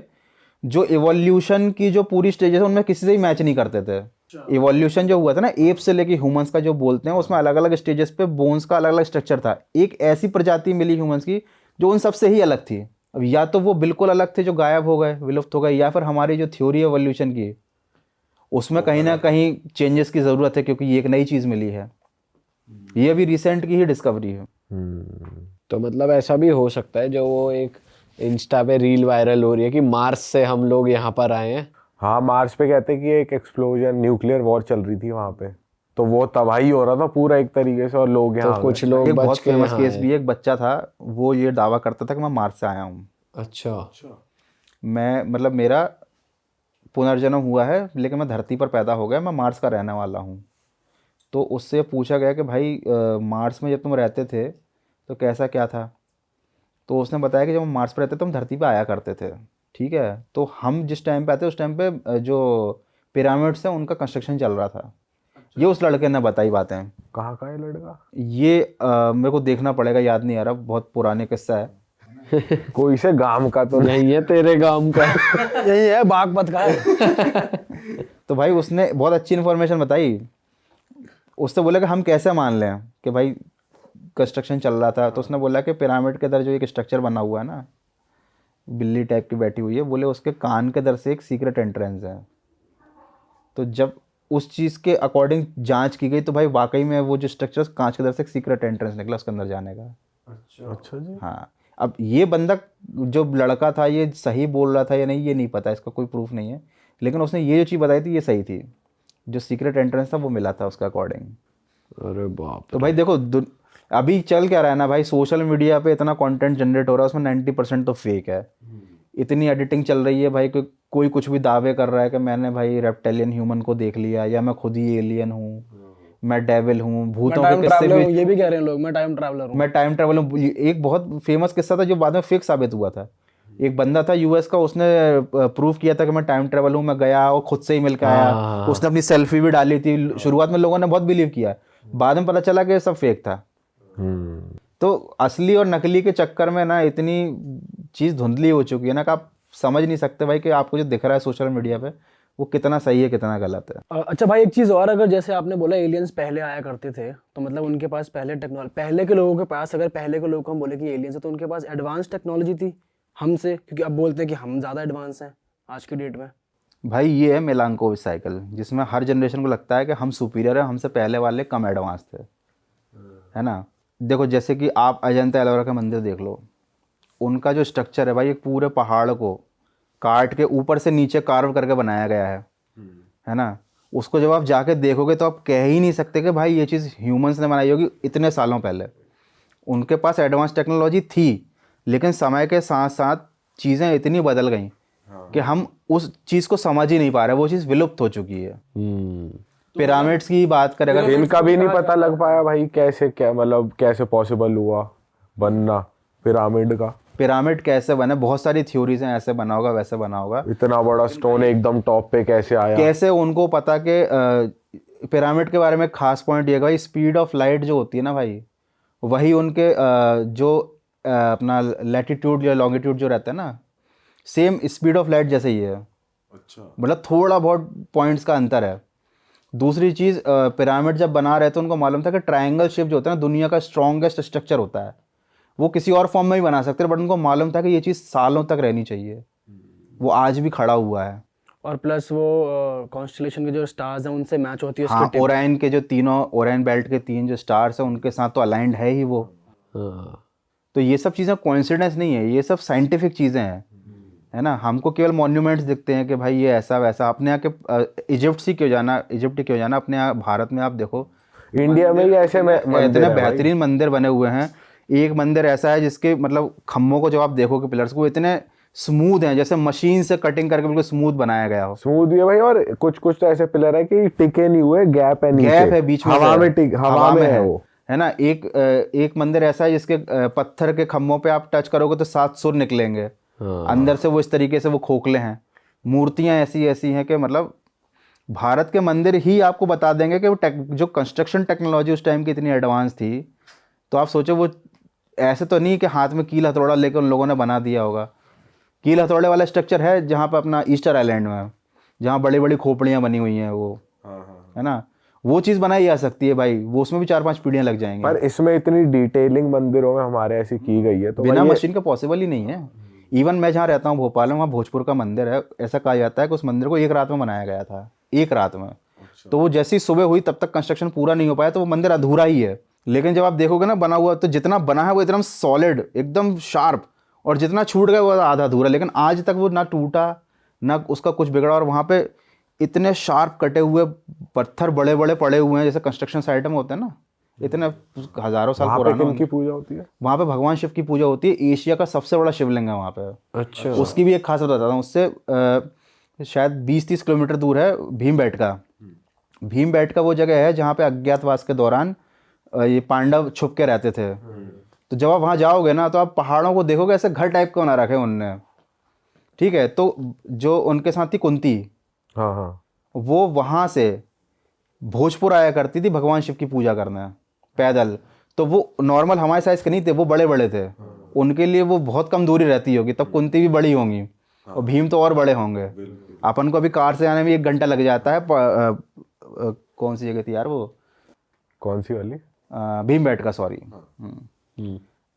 जो इवोल्यूशन की जो पूरी स्टेजेस उनमें किसी से ही मैच नहीं करते थे। इवोल्यूशन जो हुआ था ना एप से लेके ह्यूमंस का जो बोलते हैं, उसमें अलग अलग स्टेजेस पे बोन्स का अलग अलग स्ट्रक्चर था। एक ऐसी प्रजाति मिली ह्यूमंस की जो उन सबसे ही अलग थी। अब या तो वो बिल्कुल अलग थे जो गायब हो गए, विलुप्त हो गए, या फिर हमारी जो थ्योरी है एवोल्यूशन की उसमें कहीं ना कहीं चेंजेस की ज़रूरत है, क्योंकि ये एक नई चीज़ मिली है, ये अभी रिसेंट की ही डिस्कवरी है। तो मतलब ऐसा भी हो सकता है जो वो एक इंस्टा पे रील वायरल हो रही है कि मार्स से हम लोग यहाँ पर आए हैं। हाँ, मार्स पे कहते हैं कि एक एक्सप्लोजन, न्यूक्लियर वॉर चल रही थी वहां पे, तो वो तबाही हो रहा था पूरा एक तरीके से, और लोग यहाँ तो आ कुछ गए। लोग एक बहुत बच के फेमस यहाँ केस आए। भी है, एक बच्चा था वो ये दावा करता था कि मैं मार्स से आया हूँ। अच्छा। मैं मतलब मेरा पुनर्जन्म हुआ है लेकिन मैं धरती पर पैदा हो गया, मैं मार्स का रहने वाला हूँ। तो उससे पूछा गया कि भाई मार्स में जब तुम रहते थे तो कैसा क्या था? तो उसने बताया कि जब हम मार्स पर रहते थे हम धरती पे आया करते थे, ठीक है। तो हम जिस टाइम पे आते उस टाइम पे जो पिरामिड्स हैं उनका कंस्ट्रक्शन चल रहा था। ये उस लड़के ने बताई बातें। कहाँ का है लड़का? ये मेरे को देखना पड़ेगा, याद नहीं आ रहा, बहुत पुराने किस्सा है। कोई से गांव का तो नहीं। यही है तेरे गांव का। यही है, बागपत का है। तो भाई उसने बहुत अच्छी इन्फॉर्मेशन बताई। उसने बोला कि हम कैसे मान लें कि भाई कंस्ट्रक्शन चल रहा था। तो उसने बोला कि पिरामिड के अंदर जो एक स्ट्रक्चर बना हुआ है ना, बिल्ली टाइप की बैठी हुई है, बोले उसके कान के अंदर से एक सीक्रेट एंट्रेंस है। तो जब उस चीज़ के अकॉर्डिंग जांच की गई तो भाई वाकई में वो जो स्ट्रक्चर कांच के अंदर से एक सीक्रेट एंट्रेंस निकला उसके अंदर जाने का। अच्छा जी। हाँ, अब ये बंदा जो लड़का था ये सही बोल रहा था या नहीं ये नहीं पता, इसका कोई प्रूफ नहीं है, लेकिन उसने ये जो चीज़ बताई थी ये सही थी। जो सीक्रेट एंट्रेंस था वो मिला था उसके अकॉर्डिंग। अरे बाप तो भाई देखो अभी चल क्या रहा है ना भाई, सोशल मीडिया पे इतना कंटेंट जनरेट हो रहा है उसमें 90% तो फेक है। इतनी एडिटिंग चल रही है भाई, कोई कुछ भी दावे कर रहा है कि मैंने भाई रेप्टेलियन ह्यूमन को देख लिया, या मैं खुद ही एलियन हूँ, मैं डेविल हूँ, मैं भूतों के टाइम किस्से ट्रैवलर हूँ, भी, ये भी कह रहे हैं लोग, मैं टाइम ट्रैवलर हूँ। मैं टाइम ट्रैवल हूँ। एक बहुत फेमस किस्सा था जो बाद में फेक साबित हुआ था। एक बंदा था यूएस का, उसने प्रूव किया था कि मैं टाइम ट्रैवल हूँ, मैं गया और खुद से ही मिल के आया। उसने अपनी सेल्फी भी डाली थी। शुरुआत में लोगों ने बहुत बिलीव किया, बाद में पता चला कि ये सब फेक था। तो असली और नकली के चक्कर में ना इतनी चीज़ धुंधली हो चुकी है ना कि आप समझ नहीं सकते भाई कि आपको जो दिख रहा है सोशल मीडिया पे वो कितना सही है कितना गलत है। अच्छा भाई, एक चीज़ और, अगर जैसे आपने बोला एलियंस पहले आया करते थे, तो मतलब उनके पास पहले टेक्नोलॉजी, पहले के लोगों के पास, अगर पहले के लोगों को हम बोले कि एलियंस है तो उनके पास एडवांस टेक्नोलॉजी थी हमसे, क्योंकि अब बोलते हैं कि हम ज़्यादा एडवांस हैं आज की डेट में। भाई ये है मिलांकोविच साइकिल, जिसमें हर जनरेशन को लगता है कि हम सुपीरियर है, हमसे पहले वाले कम एडवांस थे, है ना। देखो जैसे कि आप अजंता एलोरा का मंदिर देख लो, उनका जो स्ट्रक्चर है भाई एक पूरे पहाड़ को काट के ऊपर से नीचे कार्व करके बनाया गया है ना। उसको जब आप जाके देखोगे तो आप कह ही नहीं सकते कि भाई ये चीज़ ह्यूमंस ने बनाई होगी इतने सालों पहले। उनके पास एडवांस टेक्नोलॉजी थी, लेकिन समय के साथ साथ चीज़ें इतनी बदल गई कि हम उस चीज़ को समझ ही नहीं पा रहे, वो चीज़ विलुप्त हो चुकी है। पिरामिड्स की बात करें अगर, इनका भी नहीं पता लग पाया भाई कैसे, क्या मतलब कैसे पॉसिबल हुआ बनना पिरामिड का। पिरामिड कैसे बने, बहुत सारी थ्योरीज हैं, ऐसे बना होगा वैसे बना होगा। इतना बड़ा स्टोन एकदम टॉप पे कैसे आया? कैसे उनको पता कि पिरामिड के बारे में खास पॉइंट ये भाई, स्पीड ऑफ लाइट जो होती है ना भाई, वही उनके जो अपना लैटिट्यूड या लॉन्गिट्यूड जो रहता है ना, सेम स्पीड ऑफ लाइट जैसे ही है। अच्छा, मतलब थोड़ा बहुत पॉइंट्स का अंतर है। दूसरी चीज़, पिरामिड जब बना रहे थे उनको मालूम था कि ट्रायंगल शेप जो होता है ना दुनिया का स्ट्रॉन्गेस्ट स्ट्रक्चर होता है, वो किसी और फॉर्म में भी बना सकते हैं, बट उनको मालूम था कि ये चीज़ सालों तक रहनी चाहिए, वो आज भी खड़ा हुआ है। और प्लस वो कॉन्स्टेलेशन के जो स्टार्स हैं उनसे मैच होती है उसकी हाँ, ओराइन के जो तीनों, ओराइन बेल्ट के 3 जो स्टार्स हैं उनके साथ तो अलाइंड है ही वो। तो ये सब चीज़ें कोइंसिडेंस नहीं है, ये सब साइंटिफिक चीज़ें हैं, है ना। हमको केवल मॉन्यूमेंट्स दिखते हैं कि भाई ये ऐसा वैसा। अपने यहाँ के इजिप्ट ही क्यों जाना, इजिप्ट ही क्यों जाना, अपने यहाँ भारत में आप देखो, इंडिया में ही ऐसे इतने बेहतरीन मंदिर बने हुए हैं। एक मंदिर ऐसा है जिसके मतलब खम्भों को जब आप देखोगे पिलर्स को, इतने स्मूथ हैं जैसे मशीन से कटिंग करके बिल्कुल स्मूथ बनाया गया हो। स्मूथ भी है भाई, और कुछ कुछ तो ऐसे पिलर है कि टिके नहीं हुए, गैप है नीचे, गैप है बीच में, हवा में हवा में है वो, है ना। एक मंदिर ऐसा है जिसके पत्थर के खम्भों पे आप टच करोगे तो 7 सुर निकलेंगे। अंदर से वो इस तरीके से वो खोखले हैं। मूर्तियां ऐसी ऐसी हैं कि मतलब भारत के मंदिर ही आपको बता देंगे कि वो जो कंस्ट्रक्शन टेक्नोलॉजी उस टाइम की इतनी एडवांस थी। तो आप सोचो वो ऐसे तो नहीं कि हाथ में कील हथौड़ा लेकर उन लोगों ने बना दिया होगा। कील हथौड़े वाला स्ट्रक्चर है जहाँ पर अपना ईस्टर आइलैंड में, जहाँ बड़ी बड़ी खोपड़ियाँ बनी हुई हैं वो, है ना। वो चीज़ बनाई जा सकती है भाई, वो उसमें भी 4-5 पीढ़ियाँ लग जाएंगी। पर इसमें इतनी डिटेलिंग मंदिरों में हमारे ऐसी की गई है तो बिना भाई मशीन का पॉसिबल ही नहीं है। इवन मैं जहाँ रहता हूँ भोपाल में, वहाँ भोजपुर का मंदिर है, ऐसा कहा जाता है कि उस मंदिर को एक रात में बनाया गया था, एक रात में। तो वो जैसी सुबह हुई तब तक कंस्ट्रक्शन पूरा नहीं हो पाया, तो वो मंदिर अधूरा ही है। लेकिन जब आप देखोगे ना बना हुआ, तो जितना बना है वो एकदम सॉलिड, एकदम शार्प, और जितना छूट गया वो आधा अधूरा। लेकिन आज तक वो ना टूटा ना उसका कुछ बिगड़ा, और वहाँ पे इतने शार्प कटे हुए पत्थर बड़े बड़े पड़े हुए हैं, जैसे कंस्ट्रक्शन साइट में होते हैं ना, इतने हज़ारों साल वहाँ पे पुराना। किनकी पूजा होती है? वहाँ पे भगवान शिव की पूजा होती है। एशिया का सबसे बड़ा शिवलिंग है वहाँ पे। अच्छा। उसकी भी एक खासियत बताता हूँ। उससे शायद 20-30 किलोमीटर दूर है भीमबेटका। भीमबेटका वो जगह है जहाँ पे अज्ञातवास के दौरान ये पांडव छुप के रहते थे। तो जब आप वहाँ जाओगे ना, तो आप पहाड़ों को देखोगे, ऐसे घर टाइप का बना रखे उनने, ठीक है। तो जो उनके साथ थी कुंती, हाँ हाँ, वो वहाँ से भोजपुर आया करती थी भगवान शिव की पूजा करने पैदल। तो वो नॉर्मल हमारे साइज के नहीं थे, वो बड़े बड़े थे। उनके लिए वो बहुत कम दूरी रहती होगी, तब कुंती भी बड़ी होंगी और भीम तो और बड़े होंगे। अपन को अभी कार से आने में 1 घंटा लग जाता है। कौन सी जगह थी यार वो? कौन सी वाली? भीमबेटका, सॉरी।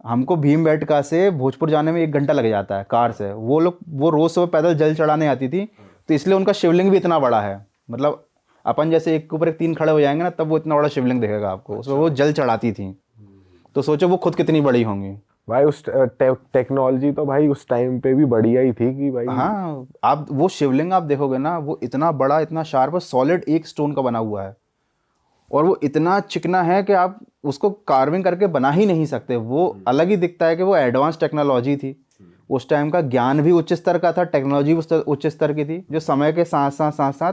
हमको भीमबेटका से भोजपुर जाने में 1 घंटा लग जाता है कार से। वो लोग वो रोज सुबह पैदल जल चढ़ाने आती थी, तो इसलिए उनका शिवलिंग भी इतना बड़ा है। मतलब अपन जैसे एक के ऊपर एक 3 खड़े हो जाएंगे ना, तब वो इतना बड़ा शिवलिंग दिखेगा आपको। उसमें वो जल चढ़ाती थी, तो सोचो वो खुद कितनी बड़ी होंगी भाई। उस टेक्नोलॉजी तो भाई उस टाइम पे भी बढ़िया ही थी कि भाई। हाँ, आप वो शिवलिंग आप देखोगे ना, वो इतना बड़ा, इतना शार्प, सॉलिड एक स्टोन का बना हुआ है, और वो इतना चिकना है कि आप उसको कार्विंग करके बना ही नहीं सकते। वो अलग ही दिखता है कि वो एडवांस टेक्नोलॉजी थी। उस टाइम का ज्ञान भी उच्च स्तर का था, टेक्नोलॉजी उच्च स्तर की थी, जो समय के साथ साथ साथ साथ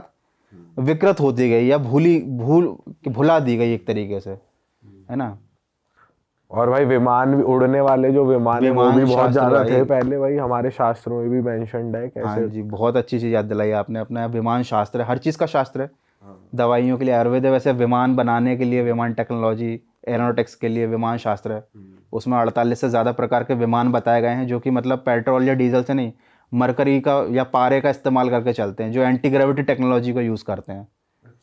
विकृत होती गई या भुला दी गई एक तरीके से, है ना। और भाई विमान भी, उड़ने वाले जो विमान है वो भी बहुत शास्त्र ज्यादा भाई। थे पहले भाई, हमारे शास्त्रों में भी मेंशन्ड है हाँ कैसे। जी, बहुत अच्छी चीज़ याद दिलाई आपने। अपना विमान शास्त्र है, हर चीज़ का शास्त्र है। दवाइयों के लिए आयुर्वेद है, वैसे विमान बनाने के लिए विमान टेक्नोलॉजी, एरोनॉटिक्स के लिए विमान शास्त्र है। उसमें 48 से ज़्यादा प्रकार के विमान बताए गए हैं, जो कि मतलब पेट्रोल या डीजल से नहीं, मरकरी का या पारे का इस्तेमाल करके चलते हैं, जो एंटी ग्रेविटी टेक्नोलॉजी को यूज़ करते हैं।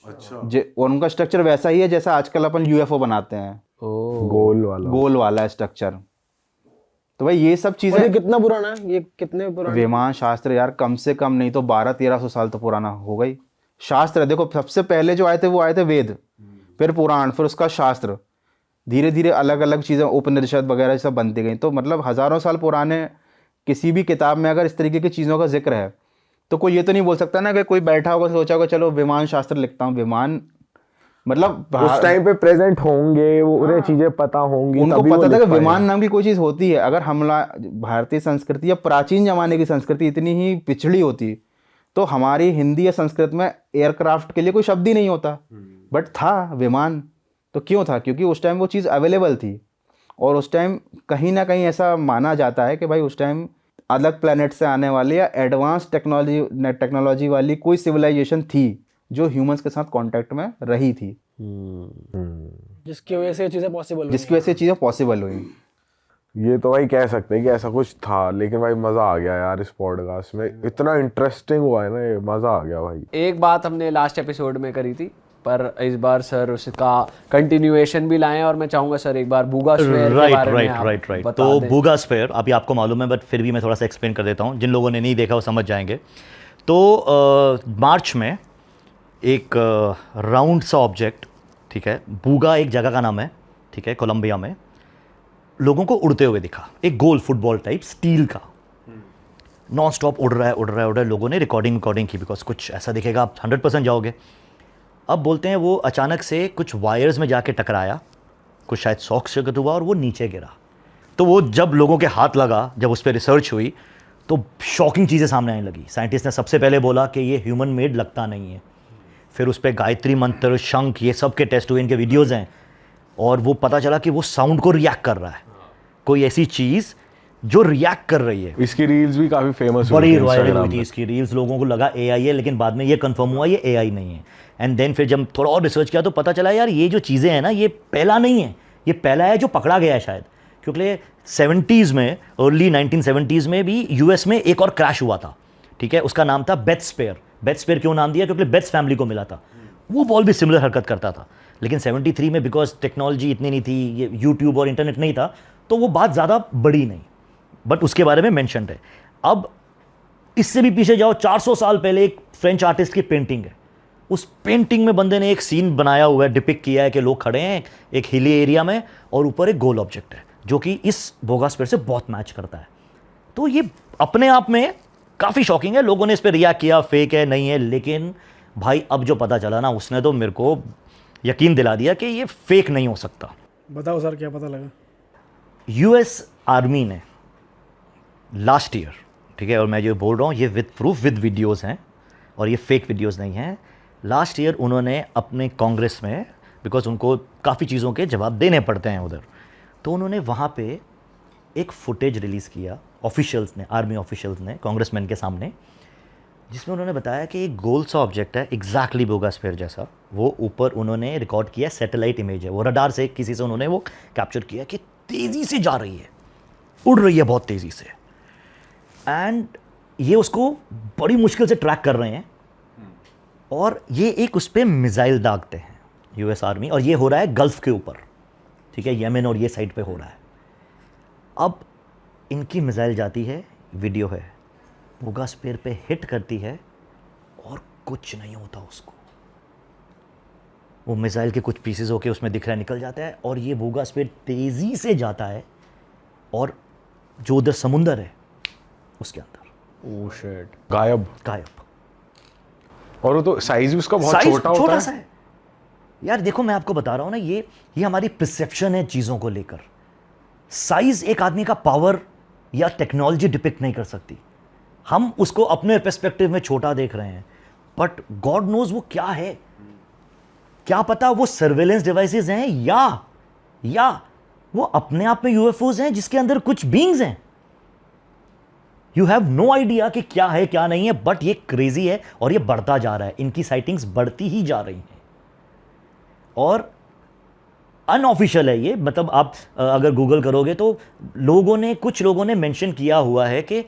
अच्छा। और उनका स्ट्रक्चर वैसा ही है जैसा आजकल अपन यूएफओ बनाते हैं, गोल वाला स्ट्रक्चर। तो भाई ये सब और चीज़ें। ये कितना पुराना है? ये कितने पुराना? विमान शास्त्र यार कम से कम नहीं तो 1200-1300 साल तो पुराना हो गई। शास्त्र देखो, सबसे पहले जो आए थे वो आए थे वेद, फिर पुराण, फिर उसका शास्त्र। धीरे धीरे अलग अलग चीज़ें, उपनिषद वगैरह सब बनती गई। तो मतलब हज़ारों साल पुराने किसी भी किताब में अगर इस तरीके की चीज़ों का जिक्र है, तो कोई ये तो नहीं बोल सकता ना कि कोई बैठा होगा सोचा होगा चलो विमान शास्त्र लिखता हूँ। विमान मतलब उस टाइम पे प्रेजेंट होंगे वो, उन्हें चीजें पता होंगी, उनको तभी वो पता था लिख कि विमान पाएंगे। नाम की कोई चीज़ होती है। अगर हमला भारतीय संस्कृति या प्राचीन जमाने की संस्कृति इतनी ही पिछड़ी होती, तो हमारी हिंदी या संस्कृत में एयरक्राफ्ट के लिए कोई शब्द ही नहीं होता। बट था विमान, तो क्यों था? क्योंकि उस टाइम वो चीज़ अवेलेबल थी, और उस टाइम कहीं ना कहीं ऐसा माना जाता है कि भाई उस टाइम अलग प्लेनेट से आने वाले या एडवांस टेक्नोलॉजी वाली कोई सिविलाइजेशन थी जो ह्यूमंस के साथ कांटेक्ट में रही थी, जिसकी वजह से ये चीज़ें पॉसिबल हुई। जिसकी वजह से चीज़ें पॉसिबल हुई। ये तो भाई कह सकते हैं कि ऐसा कुछ था। लेकिन भाई मजा आ गया यार इस पॉडकास्ट में, इतना इंटरेस्टिंग हुआ है ना ये, मजा आ गया भाई। एक बात हमने लास्ट एपिसोड में करी थी, पर इस बार सर उसका कंटिन्यूएशन भी लाएं, और मैं चाहूंगा सर एक बार बूगास्फेयर के बारे में आप राइट। बता तो दें। बूगास्फेयर अभी आपको मालूम है, बट फिर भी मैं थोड़ा सा एक्सप्लेन कर देता हूँ, जिन लोगों ने नहीं देखा वो समझ जाएंगे। तो मार्च में एक राउंड सा ऑब्जेक्ट, ठीक है, बूगा एक जगह का नाम है, ठीक है, कोलंबिया में, लोगों को उड़ते हुए दिखा। एक गोल फुटबॉल टाइप स्टील का, नॉन स्टॉप उड़ रहा है। लोगों ने रिकॉर्डिंग की, बिकॉज कुछ ऐसा दिखेगा आप 100% जाओगे। अब बोलते हैं वो अचानक से कुछ वायर्स में जाके टकराया, कुछ शायद शॉक सर्किट हुआ और वो नीचे गिरा। तो वो जब लोगों के हाथ लगा, जब उस पर रिसर्च हुई, तो शॉकिंग चीज़ें सामने आने लगी। साइंटिस्ट ने सबसे पहले बोला कि ये ह्यूमन मेड लगता नहीं है। फिर उस पर गायत्री मंत्र, शंख, ये सब के टेस्ट हुए, इनके वीडियोज़ हैं, और वो पता चला कि वो साउंड को रिएक्ट कर रहा है। कोई ऐसी चीज़ जो रिएक्ट कर रही है। इसकी रील्स भी काफ़ी फेमस बड़ी वायरल हुई थी इसकी रील्स, लोगों को लगा AI है, लेकिन बाद में ये कंफर्म हुआ ये AI नहीं है। एंड देन फिर जब थोड़ा और रिसर्च किया तो पता चला यार ये जो चीज़ें हैं ना, ये पहला नहीं है, ये पहला है जो पकड़ा गया है शायद। क्योंकि 70s में, अर्ली 1970s में भी US में एक और क्रैश हुआ था, ठीक है, उसका नाम था बेथ स्पेयर। बेथ स्पेयर क्यों नाम दिया? क्योंकि बेथ्स फैमिली को मिला था। वो बॉल भी सिमिलर हरकत करता था। लेकिन 73 में बिकॉज टेक्नोलॉजी इतनी नहीं थी, ये यूट्यूब और इंटरनेट नहीं था, तो वो बात ज़्यादा बड़ी नहीं, बट उसके बारे में मेंशन है। अब इससे भी पीछे जाओ, 400 साल पहले एक फ्रेंच आर्टिस्ट की पेंटिंग है। उस पेंटिंग में बंदे ने एक सीन बनाया हुआ है, डिपिक्ट किया है कि लोग खड़े हैं एक हिली एरिया में और ऊपर एक गोल ऑब्जेक्ट है जो कि इस बोगास्फीयर से बहुत मैच करता है। तो ये अपने आप में काफ़ी शॉकिंग है। लोगों ने इस पर रिएक्ट किया, फेक है नहीं है, लेकिन भाई अब जो पता चला ना, उसने तो मेरे को यकीन दिला दिया कि ये फेक नहीं हो सकता। बताओ सर, क्या पता लगा? यूएस आर्मी ने लास्ट ईयर, ठीक है, और मैं जो बोल रहा हूँ ये विद प्रूफ विद वीडियोस हैं और ये फेक वीडियोस नहीं हैं, लास्ट ईयर उन्होंने अपने कांग्रेस में, बिकॉज उनको काफ़ी चीज़ों के जवाब देने पड़ते हैं उधर, तो उन्होंने वहाँ पे एक फुटेज रिलीज़ किया ऑफिशियल्स ने, आर्मी ऑफिशियल्स ने कांग्रेसमैन के सामने, जिसमें उन्होंने बताया कि एक गोल सा ऑब्जेक्ट है एग्जैक्टली बोगास्फीयर जैसा, वो ऊपर उन्होंने रिकॉर्ड किया, सैटेलाइट इमेज है, वो रडार से किसी से उन्होंने वो कैप्चर किया कि तेज़ी से जा रही है, उड़ रही है बहुत तेज़ी से, एंड ये उसको बड़ी मुश्किल से ट्रैक कर रहे हैं और ये एक उस पर मिसाइल दागते हैं यूएस आर्मी, और ये हो रहा है गल्फ के ऊपर, ठीक है, यमन और ये साइड पे हो रहा है। अब इनकी मिसाइल जाती है, वीडियो है, बोगास्फीयर पे हिट करती है और कुछ नहीं होता उसको, वो मिसाइल के कुछ पीसेस होके उसमें दिख रहा है, निकल जाता है, और ये बोगास्फीयर तेज़ी से जाता है और जो उधर समुंदर है उसके अंदर ओह शिट, गायब। गायब। और वो तो साइज भी उसका बहुत साइज छोटा होता है। सा है यार। देखो मैं आपको बता रहा हूं ना, ये हमारी परसेप्शन है चीज़ों को लेकर। साइज एक आदमी का पावर या टेक्नोलॉजी डिपिक्ट नहीं कर सकती। हम उसको अपने पर्सपेक्टिव में छोटा देख रहे हैं, बट गॉड नोज वो क्या है। क्या पता वो सर्वेलेंस डिवाइसेस हैं या वो अपने आप में यूएफओज हैं जिसके अंदर कुछ बीइंग्स हैं। यू हैव नो आइडिया कि क्या है क्या नहीं है, बट ये क्रेजी है और ये बढ़ता जा रहा है। इनकी साइटिंग्स बढ़ती ही जा रही हैं और अनऑफिशियल है ये। मतलब आप अगर गूगल करोगे तो कुछ लोगों ने मेंशन किया हुआ है कि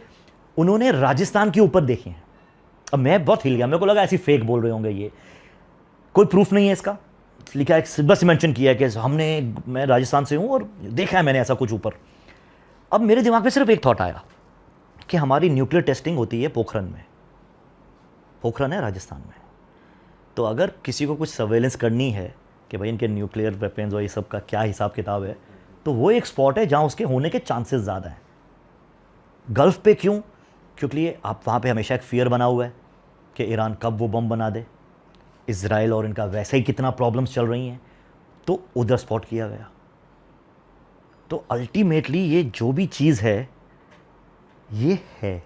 उन्होंने राजस्थान के ऊपर देखे हैं। अब मैं बहुत हिल गया, मेरे को लगा ऐसी फेक बोल रहे होंगे, ये कोई प्रूफ नहीं है इसका, लिखा है बस मेंशन किया है कि मैं राजस्थान से हूं और देखा है मैंने ऐसा कुछ ऊपर। अब मेरे दिमाग में सिर्फ एक थॉट आया कि हमारी न्यूक्लियर टेस्टिंग होती है पोखरन में, पोखरन है राजस्थान में, तो अगर किसी को कुछ सर्वेलेंस करनी है कि भाई इनके न्यूक्लियर वेपन्स और ये सब का क्या हिसाब किताब है, तो वो एक स्पॉट है जहाँ उसके होने के चांसेस ज़्यादा हैं। गल्फ पे क्यों? क्योंकि आप वहाँ पे हमेशा एक फियर बना हुआ है कि ईरान कब वो बम बना दे। इजराइल और इनका वैसे ही कितना प्रॉब्लम्स चल रही हैं, तो उधर स्पॉट किया गया। तो अल्टीमेटली ये जो भी चीज़ है ये है।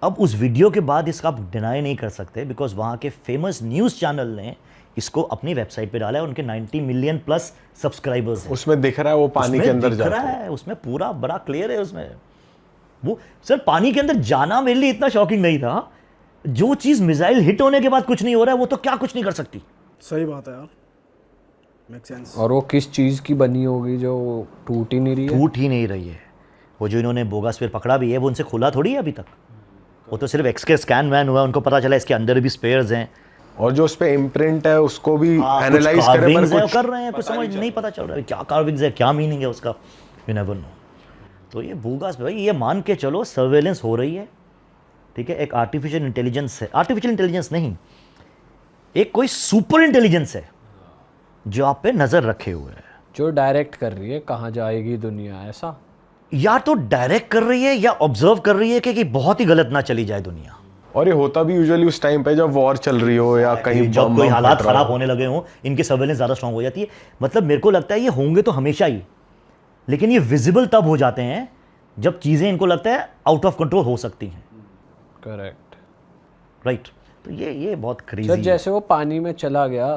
अब उस वीडियो के बाद इसका आप डिनाई नहीं कर सकते, बिकॉज वहाँ के फेमस न्यूज़ चैनल ने इसको अपनी वेबसाइट पे डाला है। उनके 90 मिलियन प्लस सब्सक्राइबर्स हैं। उसमें दिख रहा है वो पानी के अंदर दिख रहा है, उसमें पूरा बड़ा क्लियर है उसमें। वो सर पानी के अंदर जाना मेरे लिए इतना शॉकिंग नहीं था। जो चीज़ मिसाइल हिट होने के बाद कुछ नहीं हो रहा है, वो तो क्या कुछ नहीं कर सकती। सही बात है यार, मेक सेंस। और वो किस चीज़ की बनी होगी जो टूट ही नहीं रही है? टूट ही नहीं रही है। वो जो इन्होंने बोगास्फीयर पकड़ा भी है, वो उनसे खुला थोड़ी है अभी तक। वो तो सिर्फ एक्स के स्कैन वैन हुआ, उनको पता चला इसके अंदर भी स्पेयर्स हैं। और जो उस पे इम्प्रिंट है उसको भी कुछ एनालाइज carvings है, कुछ कर रहे हैं, कुछ समझ नहीं पता चल रहा है क्या कार्विंग्स है, क्या मीनिंग है उसका, यू नेवर नो। तो ये बोगास्फीयर, भाई ये मान के चलो सर्वेलेंस हो रही है, ठीक है, एक आर्टिफिशियल इंटेलिजेंस है, आर्टिफिशियल इंटेलिजेंस नहीं, एक कोई सुपर इंटेलिजेंस है जो आप पे नज़र रखे हुए है, जो डायरेक्ट कर रही है कहाँ जाएगी दुनिया, ऐसा? या तो डायरेक्ट कर रही है या ऑब्जर्व कर रही है कि बहुत ही गलत ना चली जाए दुनिया। और ये होता भी यूजुअली उस टाइम पे जब वॉर चल रही हो या कहीं जब बम कोई बम हालात फट रहा खराब हो। होने लगे हों, इनकी सर्वेलेंस ज़्यादा स्ट्रांग हो जाती है। मतलब मेरे को लगता है ये होंगे तो हमेशा ही, लेकिन ये विजिबल तब हो जाते हैं जब चीज़ें इनको लगता है आउट ऑफ कंट्रोल हो सकती हैं। Correct, right. तो ये बहुत सर क्रेजी। जैसे वो पानी में चला गया,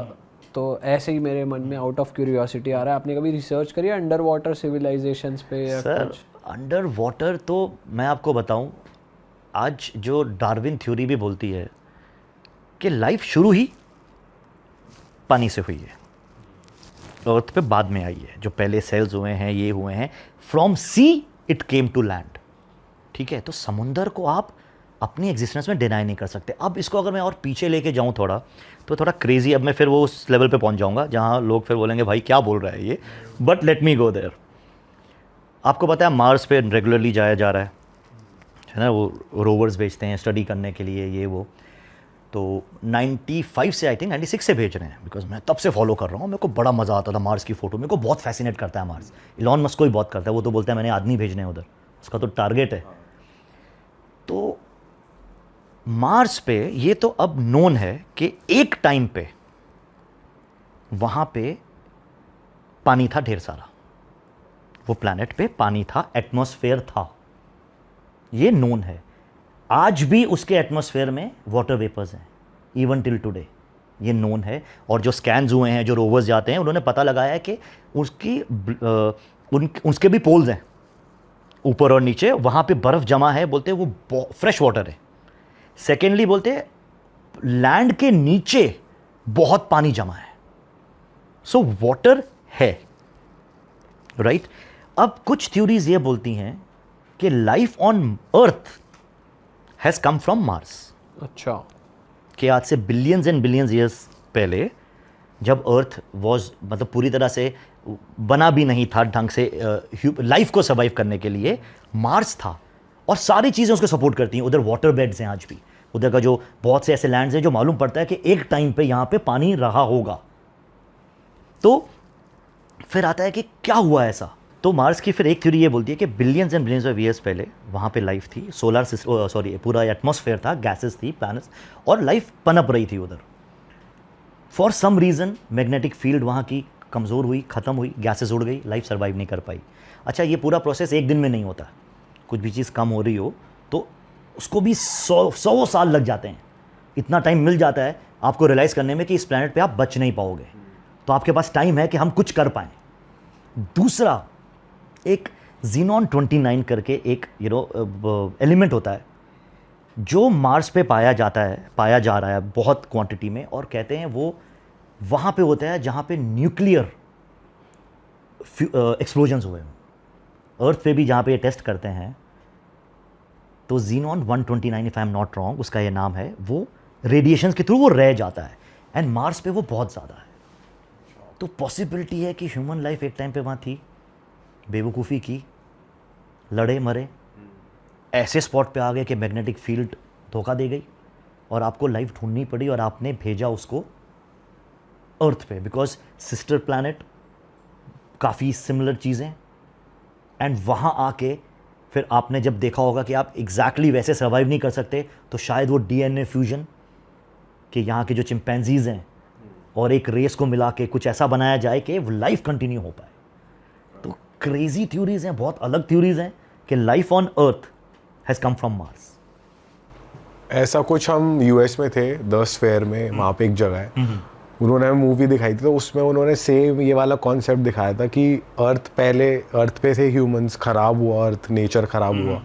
तो ऐसे ही मेरे मन में आउट ऑफ क्यूरियोसिटी आ रहा है, आपने कभी रिसर्च करी है अंडर वाटर सिविलाइजेशंस पे या सर कुछ? अंडर वाटर तो मैं आपको बताऊं, आज जो डार्विन थ्योरी भी बोलती है कि लाइफ शुरू ही पानी से हुई है, अर्थ पे बाद में आई है। जो पहले सेल्स हुए हैं, ये हुए हैं, from sea it came to land, ठीक है। तो समुंदर को आप अपनी एग्जिस्टेंस में डिनाई नहीं कर सकते। अब इसको अगर मैं और पीछे लेके जाऊँ थोड़ा, तो थोड़ा क्रेजी, अब मैं फिर वो उस लेवल पे पहुँच जाऊँगा जहाँ लोग फिर बोलेंगे भाई क्या बोल रहा है ये, but let me go there. आपको पता है मार्स पे रेगुलरली जाया जा रहा है ना, वो रोवर्स भेजते हैं स्टडी करने के लिए ये वो। तो 95 से आई थिंक 96 से भेज रहे हैं, बिकॉज मैं तब से फॉलो कर रहा हूँ, मेरे को बड़ा मज़ा आता था मार्स की फ़ोटो, मेरे को बहुत फैसिनेट करता है मार्स। इलॉन मस्क को भी बहुत करता है, वो तो बोलता है मैंने आदमी भेजने हैं उधर, उसका तो टारगेट है। तो मार्स पे ये तो अब नोन है कि एक टाइम पे वहाँ पे पानी था ढेर सारा, वो प्लैनेट पे पानी था, एटमॉस्फेयर था, ये नोन है। आज भी उसके एटमॉस्फेयर में वाटर वेपर्स हैं, इवन टिल टुडे, ये नोन है। और जो स्कैन्स हुए हैं, जो रोवर्स जाते हैं, उन्होंने पता लगाया है कि उसके भी पोल्स हैं ऊपर और नीचे, वहाँ पे बर्फ़ जमा है, बोलते हैं वो फ्रेश वाटर है। सेकेंडली बोलते हैं लैंड के नीचे बहुत पानी जमा है, सो वाटर है, राइट। अब कुछ थ्योरीज ये बोलती हैं कि life on earth has come from Mars. अच्छा, कि आज से बिलियंस एंड बिलियंस ईयर्स पहले, जब अर्थ वॉज मतलब पूरी तरह से बना भी नहीं था ढंग से लाइफ को सर्वाइव करने के लिए, मार्स था और सारी चीज़ें उसको सपोर्ट करती हैं। उधर वाटर बेड्स हैं आज भी, उधर का जो बहुत से ऐसे लैंड्स हैं जो मालूम पड़ता है कि एक टाइम पे यहाँ पे पानी रहा होगा। तो फिर आता है कि क्या हुआ ऐसा। तो मार्स की फिर एक थ्योरी ये बोलती है कि billions and billions of years पहले वहाँ पे लाइफ थी, सोलर सिस्टम सॉरी पूरा एटमॉस्फेयर था, गैसेस थी, प्लैनेट्स, और लाइफ पनप रही थी उधर। For some reason magnetic field वहाँ की कमज़ोर हुई, ख़त्म हुई, गैसेस उड़ गई, लाइफ सर्वाइव नहीं कर पाई। अच्छा, ये पूरा प्रोसेस एक दिन में नहीं होता, कुछ भी चीज़ कम हो रही हो तो उसको भी 100 साल लग जाते हैं। इतना टाइम मिल जाता है आपको रियलाइज़ करने में कि इस प्लैनेट पे आप बच नहीं पाओगे, तो आपके पास टाइम है कि हम कुछ कर पाएँ। दूसरा, एक जीनॉन 29 करके एक एलिमेंट होता है जो मार्स पे पाया जा रहा है बहुत क्वांटिटी में, और कहते हैं वो वहाँ पे होता है जहाँ पे न्यूक्लियर एक्सप्लोजन्स हुए हैं। अर्थ पे भी जहाँ पे ये टेस्ट करते हैं, तो xenon 129 if I am not wrong उसका ये नाम है, वो रेडिएशंस के थ्रू वो रह जाता है, एंड मार्स पे वो बहुत ज़्यादा है। तो पॉसिबिलिटी है कि ह्यूमन लाइफ एक टाइम पे वहाँ थी, बेवकूफ़ी की, लड़े मरे, ऐसे स्पॉट पे आ गए कि मैग्नेटिक फील्ड धोखा दे गई और आपको लाइफ ढूंढनी पड़ी, और आपने भेजा उसको अर्थ पे, बिकॉज सिस्टर प्लैनेट, काफ़ी सिमिलर चीज़ें, एंड वहाँ आके फिर आपने जब देखा होगा कि आप एग्जैक्टली वैसे सर्वाइव नहीं कर सकते, तो शायद वो डीएनए फ्यूजन कि यहाँ के जो चिंपैंजीज हैं और एक रेस को मिला के कुछ ऐसा बनाया जाए कि लाइफ कंटिन्यू हो पाए। तो क्रेजी थ्योरीज हैं, बहुत अलग थ्योरीज हैं कि life on earth has come from Mars. ऐसा कुछ हम यूएस में थे, द स्फेयर में, वहाँ पे एक जगह है, उन्होंने हमें मूवी दिखाई थी, तो उसमें उन्होंने सेम ये वाला कॉन्सेप्ट दिखाया था कि अर्थ पे थे ह्यूमंस, ख़राब हुआ अर्थ, नेचर ख़राब हुआ,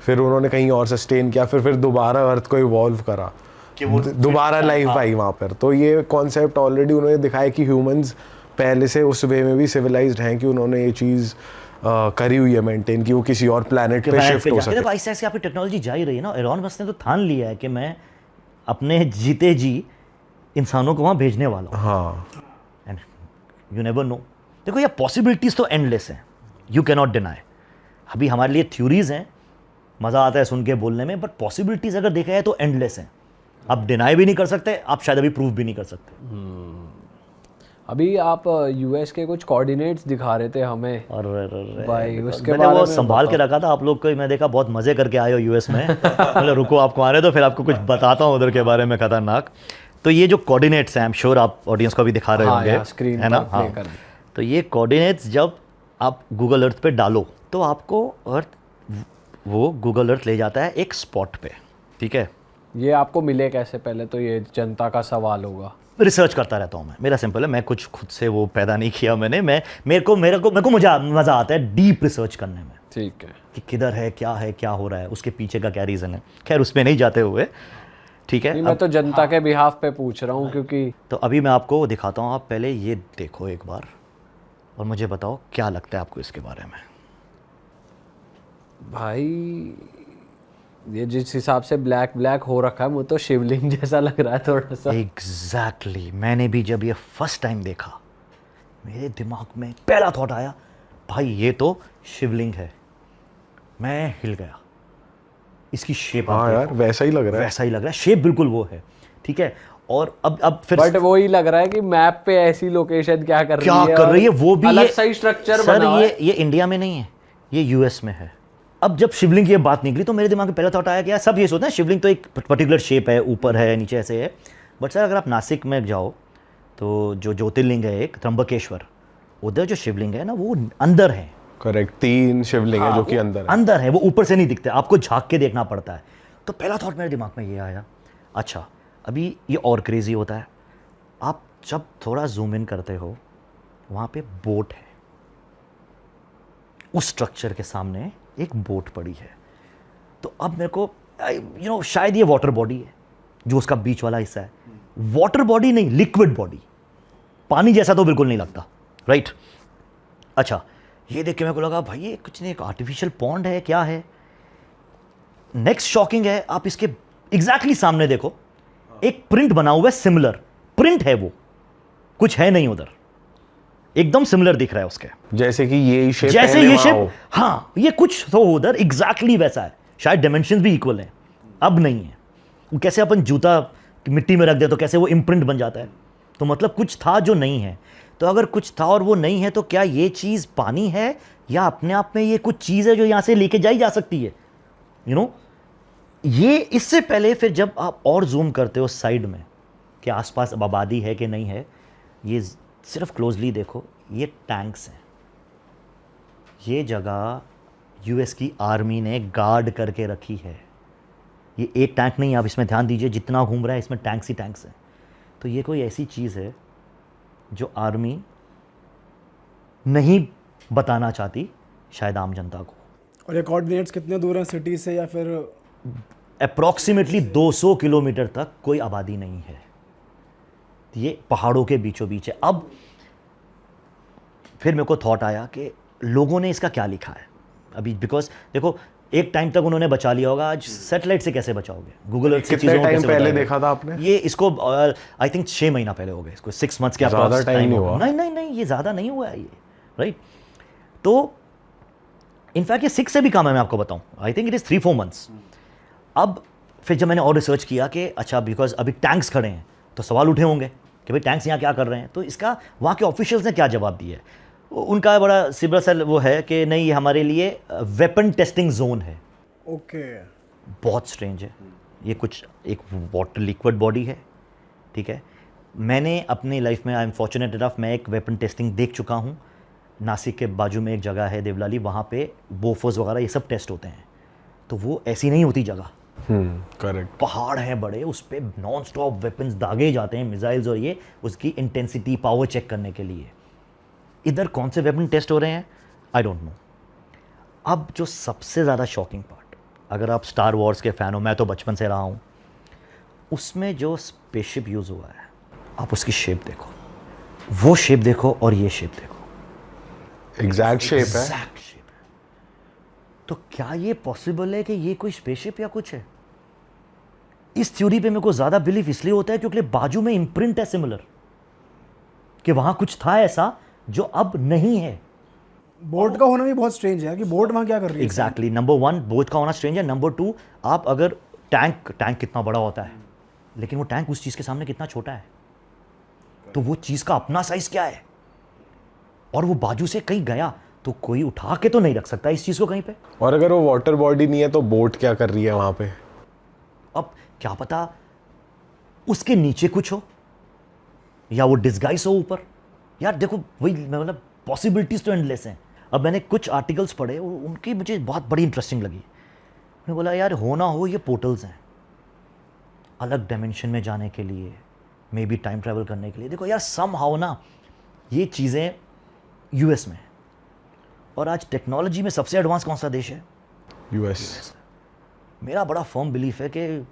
फिर उन्होंने कहीं और सस्टेन किया, फिर दोबारा अर्थ को इवॉल्व करा कि वो दोबारा लाइफ आई वहाँ पर। तो ये कॉन्सेप्ट ऑलरेडी उन्होंने दिखाया कि ह्यूमंस पहले से उस वे में भी सिविलाइज्ड हैं कि उन्होंने ये चीज़ करी हुई है मेंटेन, कि वो किसी और प्लैनेट पे शिफ्ट हो सके। देखो ऐसे ऐसे आपकी टेक्नोलॉजी जा ही रही है ना। एलॉन मस्क ने तो ठान लिया है कि मैं अपने जीते जी इंसानों को वहाँ भेजने वाला हूँ। हाँ, एंड यू नेवर नो। देखो ये पॉसिबिलिटीज़ तो एंडलेस हैं, यू कैन नॉट डिनाई। अभी हमारे लिए थ्योरीज हैं, मज़ा आता है सुन के बोलने में, बट पॉसिबिलिटीज़ अगर देखा जाए तो एंडलेस हैं। आप डिनाई भी नहीं कर सकते, आप शायद अभी प्रूव भी नहीं कर सकते। अभी आप यूएस के कुछ कोऑर्डिनेट्स दिखा रहे थे हमें, और भाई उसके मैंने बारे वो में संभाल के रखा था आप लोग को। मैं देखा बहुत मज़े करके आए हो यूएस में, मतलब रुको आपको आ रहे तो फिर आपको कुछ बताता हूँ उधर के बारे में, खतरनाक। तो ये जो कोऑर्डिनेट्स हैं, आई एम श्योर आप ऑडियंस को भी दिखा रहे होंगे, स्क्रीन है ना। हाँ, तो ये कोऑर्डिनेट्स जब आप गूगल अर्थ पे डालो तो आपको वो गूगल अर्थ ले जाता है एक स्पॉट पे, ठीक है। ये आपको मिले कैसे, पहले तो ये जनता का सवाल होगा। रिसर्च करता रहता हूँ मैं, मेरा सिंपल है, मैं कुछ खुद से वो पैदा नहीं किया मैंने। मेरे को मज़ा आता है डीप रिसर्च करने में, ठीक है, कि किधर है, क्या हो रहा है, उसके पीछे का क्या रीज़न है। खैर उस पर नहीं जाते हुए, ठीक है। नहीं, मैं तो जनता के बिहाफ पे पूछ रहा हूँ, क्योंकि तो अभी मैं आपको दिखाता हूँ, आप पहले ये देखो एक बार और मुझे बताओ क्या लगता है आपको इसके बारे में। भाई ये जिस हिसाब से ब्लैक ब्लैक हो रखा है वो तो शिवलिंग जैसा लग रहा है थोड़ा सा। एग्जैक्टली मैंने भी जब ये फर्स्ट टाइम देखा मेरे दिमाग में पहला थॉट आया भाई ये तो शिवलिंग है। मैं हिल गया, इसकी शेप हाँ यार वैसा ही लग रहा है। वैसा ही लग रहा है, शेप बिल्कुल वो है, ठीक है। और अब फिर बट वो ही लग रहा है कि मैप पे ऐसी लोकेशन क्या कर रही है, क्या कर रही है वो भी अलग ये- सही स्ट्रक्चर सर बना हुआ है। ये इंडिया में नहीं है, ये यूएस में है। अब जब शिवलिंग की ये बात निकली तो मेरे दिमाग में पहला थॉट आया कि यार सब ये सोचते हैं शिवलिंग तो एक पर्टिकुलर शेप है, ऊपर है नीचे ऐसे है। बट सर अगर आप नासिक में जाओ तो जो ज्योतिर्लिंग है एक त्र्यंबकेश्वर, उधर जो शिवलिंग है ना वो अंदर है। करेक्ट, 3 शिवलिंग है जो कि अंदर है। अंदर है, वो ऊपर से नहीं दिखते, आपको झांक के देखना पड़ता है। तो पहला थॉट मेरे दिमाग में ये आया, अच्छा अभी ये और क्रेजी होता है, आप जब थोड़ा जूम इन करते हो वहाँ पे बोट है, उस स्ट्रक्चर के सामने एक बोट पड़ी है। तो अब मेरे को शायद ये वाटर बॉडी है जो उसका बीच वाला हिस्सा है। वाटर बॉडी नहीं, लिक्विड बॉडी, पानी जैसा तो बिल्कुल नहीं लगता, राइट। अच्छा ये देख के मेरे को लगा भाई ये कुछ नहीं, एक आर्टिफिशियल पॉन्ड है क्या है। नेक्स्ट शॉकिंग है, आप इसके एग्जैक्टली सामने देखो एक प्रिंट बना हुआ है, सिमिलर प्रिंट है, वो कुछ है नहीं उधर, एकदम सिमिलर दिख रहा है उसके, जैसे कि ये शेप, जैसे ये शेप, हाँ ये कुछ तो उधर एग्जैक्टली वैसा है। शायद डायमेंशंस भी इक्वल हैं, अब नहीं है। वो कैसे अपन जूता मिट्टी में रख दे तो कैसे वो इम्प्रिंट बन जाता है, तो मतलब कुछ था जो नहीं है। तो अगर कुछ था और वो नहीं है तो क्या ये चीज़ पानी है या अपने आप में ये कुछ चीज़ है जो यहाँ से लेके जाई जा सकती है, यू नो। ये इससे पहले फिर जब आप और जूम करते हो साइड में कि आसपास अब आबादी है कि नहीं है, ये सिर्फ क्लोजली देखो, ये टैंक्स हैं। ये जगह यूएस की आर्मी ने गार्ड करके रखी है। ये एक टैंक नहीं, आप इसमें ध्यान दीजिए, जितना घूम रहा है इसमें टैंक्स ही टैंक्स हैं। तो ये कोई ऐसी चीज़ है जो आर्मी नहीं बताना चाहती शायद आम जनता को। और ये कोऑर्डिनेट्स कितने दूर हैं सिटी से, या फिर अप्रॉक्सीमेटली 200 किलोमीटर तक कोई आबादी नहीं है, ये पहाड़ों के बीचों बीच है। अब फिर मेरे को थॉट आया कि लोगों ने इसका क्या लिखा है अभी, बिकॉज देखो एक टाइम तक उन्होंने बचा लिया होगा, आज सैटेलाइट से कैसे बचाओगे, गूगल अर्थ से कितने चीज़ों को टाइम कैसे पहले बताओगे? देखा था आपने? ये इसको आई थिंक 6 महीना पहले हो गए इसको, 6 मंथ्स के ज़्यादा approx time नहीं हुआ। नहीं ये ज़्यादा नहीं हुआ है ये, राइट। तो इनफैक्ट ये 6 से भी कम है, मैं आपको बताऊं, I think it is 3-4 months. अब फिर जब मैंने और रिसर्च किया कि अच्छा बिकॉज अभी टैंक्स खड़े हैं तो सवाल उठे होंगे कि भाई टैंक्स यहाँ क्या कर रहे हैं, तो इसका वहाँ के ऑफिशियल्स ने क्या जवाब दिया है। उनका बड़ा सिंपल सा वो है कि नहीं, ये हमारे लिए वेपन टेस्टिंग जोन है। ओके बहुत स्ट्रेंज है ये, कुछ एक वाटर लिक्विड बॉडी है, ठीक है। मैंने अपनी लाइफ में, आई एम फॉर्चुनेट इनफ, मैं एक वेपन टेस्टिंग देख चुका हूँ। नासिक के बाजू में एक जगह है देवलाली, वहाँ पे बोफोर्स वगैरह ये सब टेस्ट होते हैं, तो वो ऐसी नहीं होती जगह। करेक्ट। पहाड़ हैं बड़े, उस पर नॉन स्टॉप वेपन्स दागे जाते हैं, मिसाइल्स, और ये उसकी इंटेंसिटी पावर चेक करने के लिए। इधर कौन से वेपन टेस्ट हो रहे हैं आई डोंट नो। अब जो सबसे ज़्यादा शॉकिंग पार्ट, अगर आप स्टार वॉर्स के फ़ैन हो, मैं तो बचपन से रहा हूँ, उसमें जो स्पेसशिप यूज़ हुआ है, आप उसकी शेप देखो, वो शेप देखो और ये शेप देखो, एग्जैक्ट शेप है। एग्जैक्ट शेप है। तो क्या ये पॉसिबल है कि ये कोई स्पेसशिप या कुछ है? इस थ्योरी पे मेरे को ज़्यादा बिलीव इसलिए होता है क्योंकि बाजू में इम्प्रिंट है सिमिलर, कि वहाँ कुछ था ऐसा जो अब नहीं है। बोट का होना भी बहुत स्ट्रेंज है कि बोट वहाँ क्या कर रही है। एग्जैक्टली, नंबर 1 बोझ का होना स्ट्रेंज है, नंबर 2 आप अगर टैंक कितना बड़ा होता है, लेकिन वो टैंक उस चीज़ के सामने कितना छोटा है, तो वो चीज़ का अपना साइज क्या है, और वो बाजू से कहीं गया तो कोई उठा के तो नहीं रख सकता इस चीज़ को कहीं पे। और अगर वो वाटर बॉडी नहीं है तो बोट क्या कर रही है वहां पे? अब क्या पता उसके नीचे कुछ हो या वो डिस्गाइज हो ऊपर। यार देखो वही मतलब पॉसिबिलिटीज तो एंडलेस हैं। अब मैंने कुछ आर्टिकल्स पढ़े, उनकी मुझे बहुत बड़ी इंटरेस्टिंग लगी। मैंने बोला यार हो ना हो ये पोर्टल्स हैं अलग डायमेंशन में जाने के लिए, मे बी टाइम ट्रैवल करने के लिए। देखो यार सम हाउ ना ये चीज़ें यूएस में, और आज टेक्नोलॉजी में सबसे एडवांस कौन सा देश है? यूएस। मेरा बड़ा फर्म बिलीफ है कि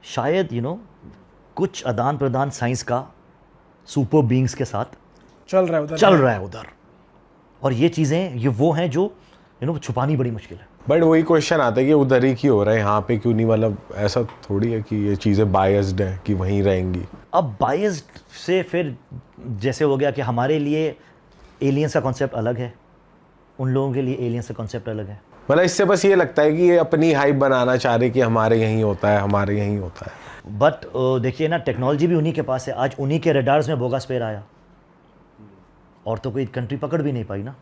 शायद कुछ आदान प्रदान साइंस का सुपर बीइंग्स के साथ चल रहा है उधर। और ये चीज़ें ये वो हैं जो छुपानी बड़ी मुश्किल है। बट वही क्वेश्चन आता है कि उधर ही क्यों हो रहा है, यहाँ पे क्यों नहीं, मतलब ऐसा थोड़ी है कि ये चीज़ें बायस्ड है कि वहीं रहेंगी। अब बायस्ड से फिर जैसे हो गया कि हमारे लिए एलियंस का कॉन्सेप्ट अलग है, उन लोगों के लिए एलियंस का कॉन्सेप्ट अलग है। मतलब इससे बस ये लगता है कि ये अपनी हाइप बनाना चाह रहे कि हमारे यहीं होता है, हमारे यहीं होता है। बट देखिए ना, टेक्नोलॉजी भी उन्हीं के पास है। आज उन्हीं के रडार्स में बोगा स्पेयर आया, और तो कोई कंट्री पकड़ भी नहीं पाई ना।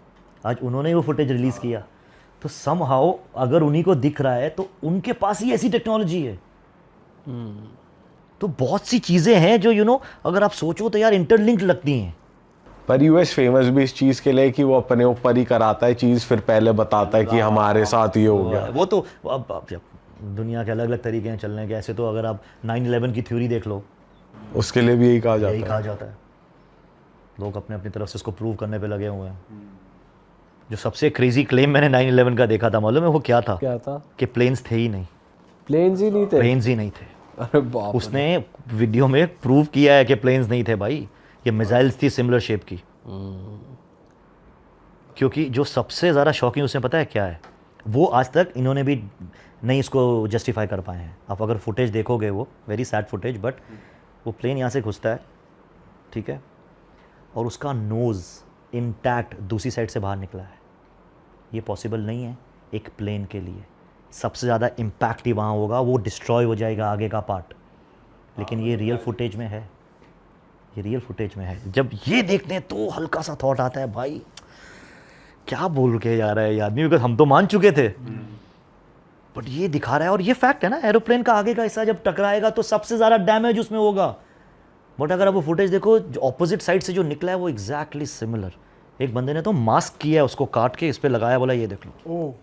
आज उन्होंने वो फुटेज रिलीज़ किया, तो समहाउ अगर उन्हीं को दिख रहा है तो उनके पास ही ऐसी टेक्नोलॉजी है। तो बहुत सी चीज़ें हैं जो अगर आप सोचो तो यार इंटरलिंक्ड लगती हैं। पर यूएस फेमस भी इस चीज़ के लिए कि वो अपने ऊपर ही कराता है चीज़, फिर पहले बताता है कि हमारे साथ ये हो गया। वो तो अब दुनिया के अलग अलग तरीके हैं चलने के। ऐसे तो अगर आप 9/11 की थ्योरी देख लो, उसके लिए भी यही कहा यही जाता है। कहा जाता है। लोग अपने अपनी तरफ से उसको प्रूव करने पे लगे हुए हैं। जो सबसे क्रेजी क्लेम मैंने 9/11 का देखा था, मालूम है वो क्या था? क्या था? कि प्लेन्स थे ही नहीं, प्लेन्स ही नहीं थे। प्लेन्स ही नहीं थे। अरे बाप रे। उसने वीडियो में प्रूव किया है कि प्लेन्स नहीं थे भाई, ये मिसाइल्स थी सिमिलर शेप की। क्योंकि जो सबसे ज़्यादा शॉकिंग उसमें पता है क्या है, वो आज तक इन्होंने भी नहीं इसको जस्टिफाई कर पाए हैं। आप अगर फुटेज देखोगे, वो वेरी सैड फुटेज, बट वो प्लेन यहाँ से घुसता है, ठीक है, और उसका नोज़ इंटैक्ट दूसरी साइड से बाहर निकला है। ये पॉसिबल नहीं है एक प्लेन के लिए। सबसे ज़्यादा इम्पैक्ट ही वहाँ होगा, वो डिस्ट्रॉय हो जाएगा आगे का पार्ट। लेकिन ये रियल फुटेज में है, ये रियल फुटेज में है। जब ये देखते हैं तो हल्का सा थॉट आता है, भाई क्या बोल के जा रहा है ये आदमी, बिकॉज हम तो मान चुके थे, बट ये दिखा रहा है। और ये फैक्ट है ना, एरोप्लेन का आगे का हिस्सा जब टकराएगा तो सबसे ज़्यादा डैमेज उसमें होगा। बट अगर आप वो फुटेज देखो, जो ऑपोजिट साइड से जो निकला है वो एग्जैक्टली सिमिलर। एक बंदे ने तो मास्क किया है, उसको काट के इस पे लगाया, बोला ये देख लो।